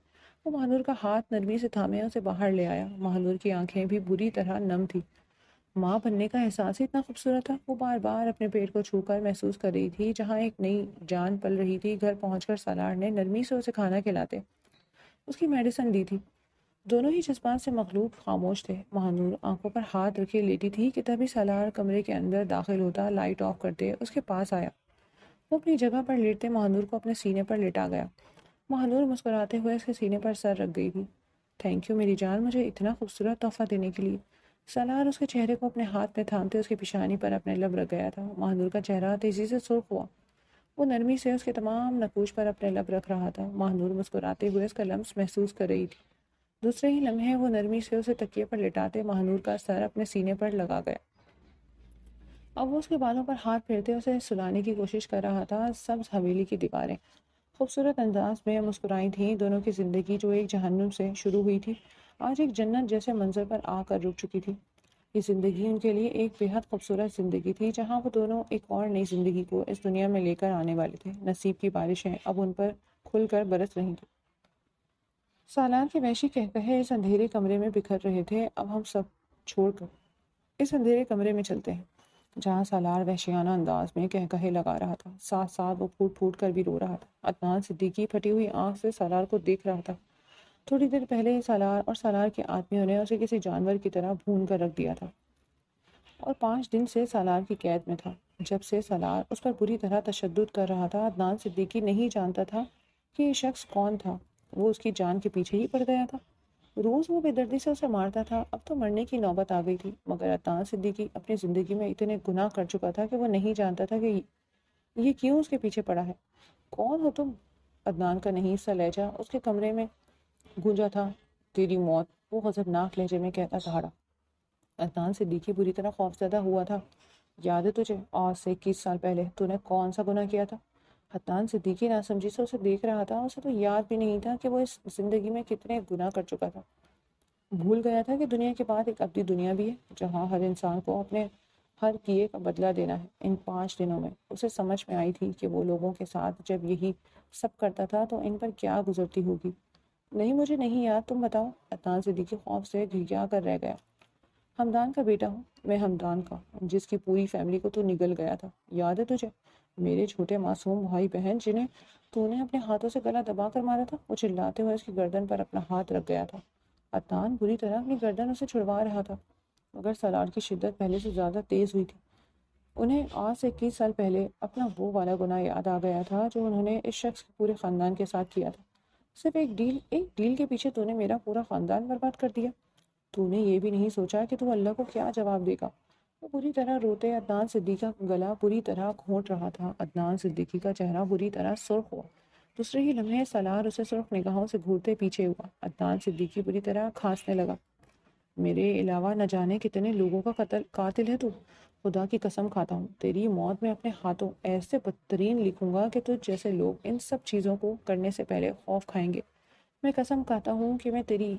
وہ مہنور کا ہاتھ نرمی سے تھامے اسے باہر لے آیا۔ مہنور کی آنکھیں بھی بری طرح نم تھی۔ ماں بننے کا احساس ہی اتنا خوبصورت تھا۔ وہ بار بار اپنے پیٹ کو چھو کر محسوس کر رہی تھی جہاں ایک نئی جان پل رہی تھی۔ گھر پہنچ کر سالار نے نرمی سے اسے کھانا کھلاتے اس کی میڈیسن دی تھی۔ دونوں ہی جذبات سے مغلوب خاموش تھے۔ مہنور آنکھوں پر ہاتھ رکھے لیٹی تھی کہ تبھی سالار کمرے کے اندر داخل ہوتا، لائٹ آف کرتے اس کے پاس آیا۔ وہ اپنی جگہ پر لیٹتے مہنور کو اپنے سینے پر لٹا گیا۔ مہنور مسکراتے ہوئے اس کے سینے پر سر رکھ گئی تھی۔ تھینک یو میری جان، مجھے اتنا خوبصورت تحفہ دینے کے لیے۔ سالار اس کے چہرے کو اپنے ہاتھ میں تھامتے اس کی پیشانی پر اپنے لب رکھ گیا تھا۔ مہنور کا چہرہ تیزی سے سرخ ہوا۔ وہ نرمی سے اس کے تمام نقوش پر اپنے لب رکھ رہا تھا۔ مہنور مسکراتے ہوئے اس کا لمس محسوس کر رہی تھی۔ دوسرے ہی لمحے وہ نرمی سے اسے تکیے پر لٹاتے مہنور کا سر اپنے سینے پر لگا گیا۔ اب وہ اس کے بالوں پر ہاتھ پھیرتے اسے سلانے کی کوشش کر رہا تھا۔ سبز حویلی کی دیواریں خوبصورت انداز میں مسکرائی تھیں۔ دونوں کی زندگی جو ایک جہنم سے شروع ہوئی تھی، آج ایک جنت جیسے منظر پر آ کر رک چکی تھی۔ یہ زندگی ان کے لیے ایک بے حد خوبصورت زندگی تھی، جہاں وہ دونوں ایک اور نئی زندگی کو اس دنیا میں لے کر آنے والے تھے۔ نصیب کی بارشیں اب ان پر کھل کر برس رہی تھیں۔ سالار کے وحشی قہقہے اس اندھیرے کمرے میں بکھر رہے تھے۔ اب ہم سب چھوڑ کر اس اندھیرے کمرے میں چلتے ہیں، جہاں سالار وحشیانہ انداز میں قہقہے لگا رہا تھا۔ ساتھ ساتھ وہ پھوٹ پھوٹ کر بھی رو رہا تھا۔ عدنان صدیقی پھٹی ہوئی آنکھ سے سالار کو دیکھ رہا تھا۔ تھوڑی دیر پہلے ہی سالار اور سالار کے آدمیوں نے اسے کسی جانور کی طرح بھون کر رکھ دیا تھا اور 5 دن سے سالار کی قید میں تھا۔ جب سے سالار اس پر بری طرح تشدد کر رہا تھا، عدنان صدیقی نہیں جانتا تھا کہ یہ شخص کون تھا۔ وہ اس کی جان کے پیچھے ہی پڑ گیا تھا۔ روز وہ بے دردی سے اسے مارتا تھا۔ اب تو مرنے کی نوبت آ گئی تھی، مگر عدنان صدیقی اپنی زندگی میں اتنے گناہ کر چکا تھا کہ وہ نہیں جانتا تھا کہ یہ کیوں اس کے پیچھے پڑا ہے۔ کون ہو تم؟ عدنان کا نہیں سا لہجہ اس کے کمرے میں گونجا تھا۔ تیری موت، وہ غضبناک لہجے میں کہتا دہاڑا۔ عدنان صدیقی بری طرح خوفزدہ ہوا تھا۔ یاد ہے تجھے آج سے 21 سال پہلے تو نے کون سا گناہ کیا تھا؟ عدنان صدیقی ناسمجھی سے اسے دیکھ رہا تھا۔ اسے تو یاد بھی نہیں تھا کہ وہ اس زندگی میں کتنے گناہ کر چکا تھا۔ بھول گیا تھا کہ دنیا کے بعد ایک ابدی دنیا بھی ہے، جہاں ہر انسان کو اپنے ہر کیے کا بدلہ دینا ہے۔ ان 5 دنوں میں اسے سمجھ میں آئی تھی کہ وہ لوگوں کے ساتھ جب یہی سب کرتا تھا تو ان پر کیا گزرتی ہوگی۔ نہیں، مجھے نہیں یاد، تم بتاؤ۔ عدنان صدیقی خوف سے گھگیا کر رہ گیا۔ ہمدان کا بیٹا ہوں میں، ہمدان کا، جس کی پوری فیملی کو تو نگل گیا تھا۔ یاد ہے تجھے میرے چھوٹے معصوم بھائی بہن جنہیں تو نے اپنے ہاتھوں سے گلا دبا کر مارا تھا؟ وہ چلاتے ہوئے اس کی گردن پر اپنا ہاتھ رکھ گیا تھا۔ عدنان بری طرح اپنی گردن اسے چھڑوا رہا تھا، مگر سالار کی شدت پہلے سے زیادہ تیز ہوئی تھی۔ انہیں آج سے 21 سال پہلے اپنا وہ والا گناہ یاد آ گیا تھا جو انہوں نے اس شخص کے پورے خاندان کے ساتھ کیا تھا۔ صرف ایک ڈیل کے پیچھے تو نے میرا پورا خاندان برباد کر دیا۔ تو نے یہ بھی نہیں سوچا کہ تو اللہ کو کیا جواب دے گا۔ وہ بری طرح روتے عدنان صدیقی کا گلا بری طرح گھونٹ رہا تھا۔ عدنان صدیقی کا چہرہ بری طرح سرخ ہوا۔ دوسرے ہی لمحے سالار اسے سرخ نگاہوں سے گھورتے پیچھے ہوا۔ عدنان صدیقی بری طرح کھانسنے لگا۔ میرے علاوہ نہ جانے کتنے لوگوں کا قاتل ہے تو۔ خدا کی قسم کھاتا ہوں تیری موت میں اپنے ہاتھوں ایسے بدترین لکھوں گا کہ تجھ جیسے لوگ ان سب چیزوں کو کرنے سے پہلے خوف کھائیں گے۔ میں قسم کھاتا ہوں کہ میں تیری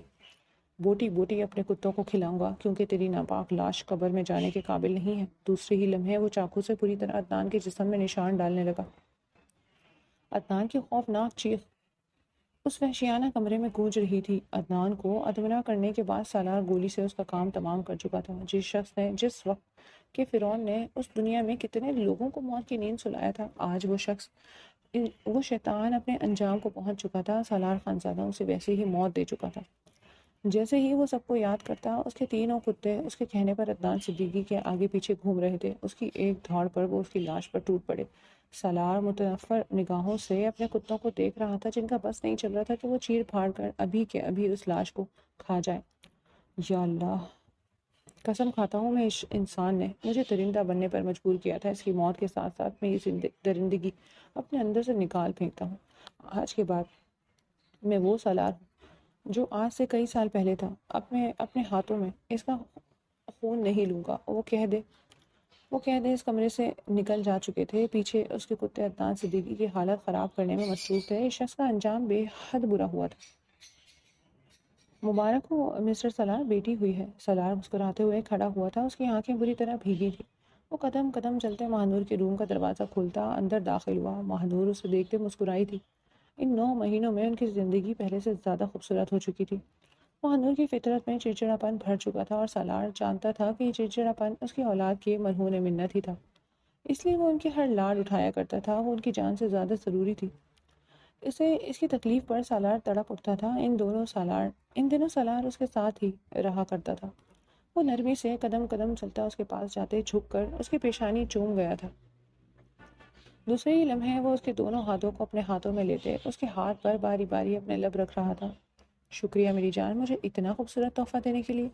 بوٹی بوٹی اپنے کتوں کو کھلاؤں گا، کیونکہ تیری ناپاک لاش قبر میں جانے کے قابل نہیں ہے۔ دوسرے ہی لمحے وہ چاقو سے پوری طرح عدنان کے جسم میں نشان ڈالنے لگا۔ عدنان کی خوفناک چیخ اس وحشیانہ کمرے میں گونج رہی تھی۔ عدنان کو ادمرا کرنے کے بعد سالار گولی سے اس کا کام تمام کر چکا تھا۔ جس شخص نے جس وقت کہ فرعون نے اس دنیا میں کتنے لوگوں کو موت کی نیند سلایا تھا، آج وہ شیطان اپنے انجام کو پہنچ چکا تھا۔ سالار خانزادہ اسے ویسے ہی موت دے چکا تھا۔ جیسے ہی وہ سب کو یاد کرتا، اس کے تینوں کتے اس کے کہنے پر عدنان صدیقی کے آگے پیچھے گھوم رہے تھے۔ اس کی ایک دھاڑ پر وہ اس کی لاش پر ٹوٹ پڑے۔ سالار متنفر نگاہوں سے اپنے کتوں کو دیکھ رہا تھا، جن کا بس نہیں چل رہا تھا کہ وہ چیر پھاڑ کر ابھی کے ابھی اس لاش کو کھا جائے۔ یا اللہ، قسم کھاتا ہوں میں اس انسان نے مجھے درندہ بننے پر مجبور کیا تھا۔ اس کی موت کے ساتھ ساتھ میں یہ درندگی اپنے اندر سے نکال پھینکتا ہوں۔ آج کے بعد میں وہ سالار ہوں جو آج سے کئی سال پہلے تھا۔ اپنے ہاتھوں میں اس کا خون نہیں لوں گا، وہ کہہ دے اس کمرے سے نکل جا چکے تھے۔ پیچھے اس کے کتے عدنان صدیقی کی حالت خراب کرنے میں مصروف تھے۔ اس شخص کا انجام بے حد برا ہوا تھا۔ مبارک ہو مسٹر سالار، بیٹی ہوئی ہے۔ سالار مسکراتے ہوئے کھڑا ہوا تھا، اس کی آنکھیں بری طرح بھیگی تھی۔ وہ قدم قدم چلتے ماہنور کے روم کا دروازہ کھولتا اندر داخل ہوا۔ ماہنور اسے دیکھتے مسکرائی تھی۔ ان 9 مہینوں میں ان کی زندگی پہلے سے زیادہ خوبصورت ہو چکی تھی۔ ماہنور کی فطرت میں چڑچڑاپن بھر چکا تھا، اور سالار جانتا تھا کہ یہ چڑچڑاپن اس کی اولاد کی مرہون منت ہی تھا، اس لیے وہ ان کی ہر لاڈ اٹھایا کرتا تھا۔ وہ ان کی جان سے زیادہ ضروری تھی۔ اس کی تکلیف پر سالار تڑپ اٹھتا تھا۔ ان دنوں سالار اس کے ساتھ ہی رہا کرتا تھا۔ وہ نرمی سے قدم قدم چلتا، اس کے پاس جاتے جھک کر اس کی پیشانی چوم گیا تھا۔ دوسرے ہی لمحے وہ اس کے دونوں ہاتھوں کو اپنے ہاتھوں میں لیتے اس کے ہاتھ پر باری باری اپنے لب رکھ رہا تھا۔ شکریہ میری جان، مجھے اتنا خوبصورت تحفہ دینے کے لیے۔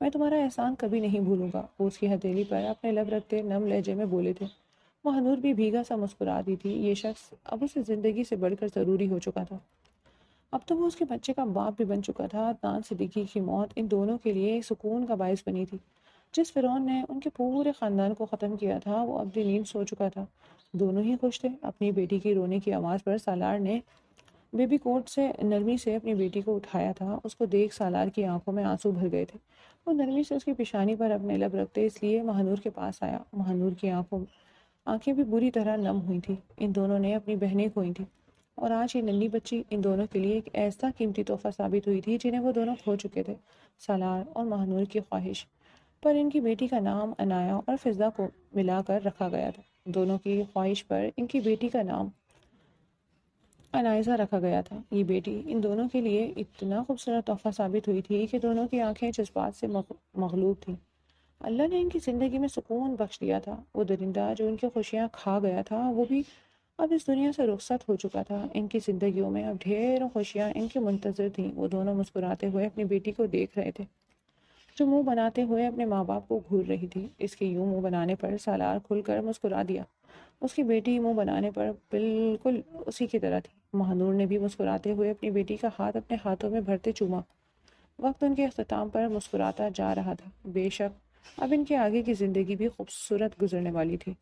میں تمہارا احسان کبھی نہیں بھولوں گا۔ وہ اس کی ہتھیلی پر اپنے لب رکھتے نم لہجے میں بولے تھے۔ ماہنور بھی بھیگا سا مسکرا دی تھی۔ یہ شخص اب اسے زندگی سے بڑھ کر ضروری ہو چکا تھا۔ اب تو وہ اس کے بچے کا باپ بھی بن چکا تھا۔ عدنان صدیقی کی موت ان دونوں کے لیے ایک سکون کا باعث بنی تھی۔ جس فرعون نے ان کے پورے خاندان کو ختم کیا تھا، وہ اب بھی نیند سو چکا تھا۔ دونوں ہی خوش تھے۔ اپنی بیٹی کی رونے کی آواز پر سالار نے بیبی کوٹ سے نرمی سے اپنی بیٹی کو اٹھایا تھا۔ اس کو دیکھ سالار کی آنکھوں میں آنسو بھر گئے تھے۔ وہ نرمی سے اس کی پیشانی پر اپنے لب رکھتے اس لیے ماہنور کے پاس آیا۔ ماہنور کی آنکھیں بھی بری طرح نم ہوئی تھی۔ ان دونوں نے اپنی بہنیں کھوئی تھیں، اور آج یہ ننھی بچی ان دونوں کے لیے ایک ایسا قیمتی تحفہ ثابت ہوئی تھی جنہیں وہ دونوں کھو چکے تھے۔ سالار اور ماہنور کی خواہش پر ان کی بیٹی کا نام عنایا اور فضا کو ملا کر رکھا گیا تھا۔ دونوں کی خواہش پر ان کی بیٹی کا نام عنائزہ رکھا گیا تھا۔ یہ بیٹی ان دونوں کے لیے اتنا خوبصورت تحفہ ثابت ہوئی تھی کہ دونوں کی آنکھیں جذبات سے مغلوب تھیں۔ اللہ نے ان کی زندگی میں سکون بخش دیا تھا۔ وہ درندہ جو ان کی خوشیاں کھا گیا تھا، وہ بھی اب اس دنیا سے رخصت ہو چکا تھا۔ ان کی زندگیوں میں اب ڈھیروں خوشیاں ان کے منتظر تھیں۔ وہ دونوں مسکراتے ہوئے اپنی بیٹی کو دیکھ رہے تھے، جو منہ بناتے ہوئے اپنے ماں باپ کو گھور رہی تھی۔ اس کے یوں منہ بنانے پر سالار کھل کر مسکرا دیا۔ اس کی بیٹی منہ بنانے پر بالکل اسی کی طرح تھی۔ ماہنور نے بھی مسکراتے ہوئے اپنی بیٹی کا ہاتھ اپنے ہاتھوں میں بھرتے چوما۔ وقت ان کے اختتام پر مسکراتا جا رہا تھا۔ بے شک اب ان کے آگے کی زندگی بھی خوبصورت گزرنے والی تھی۔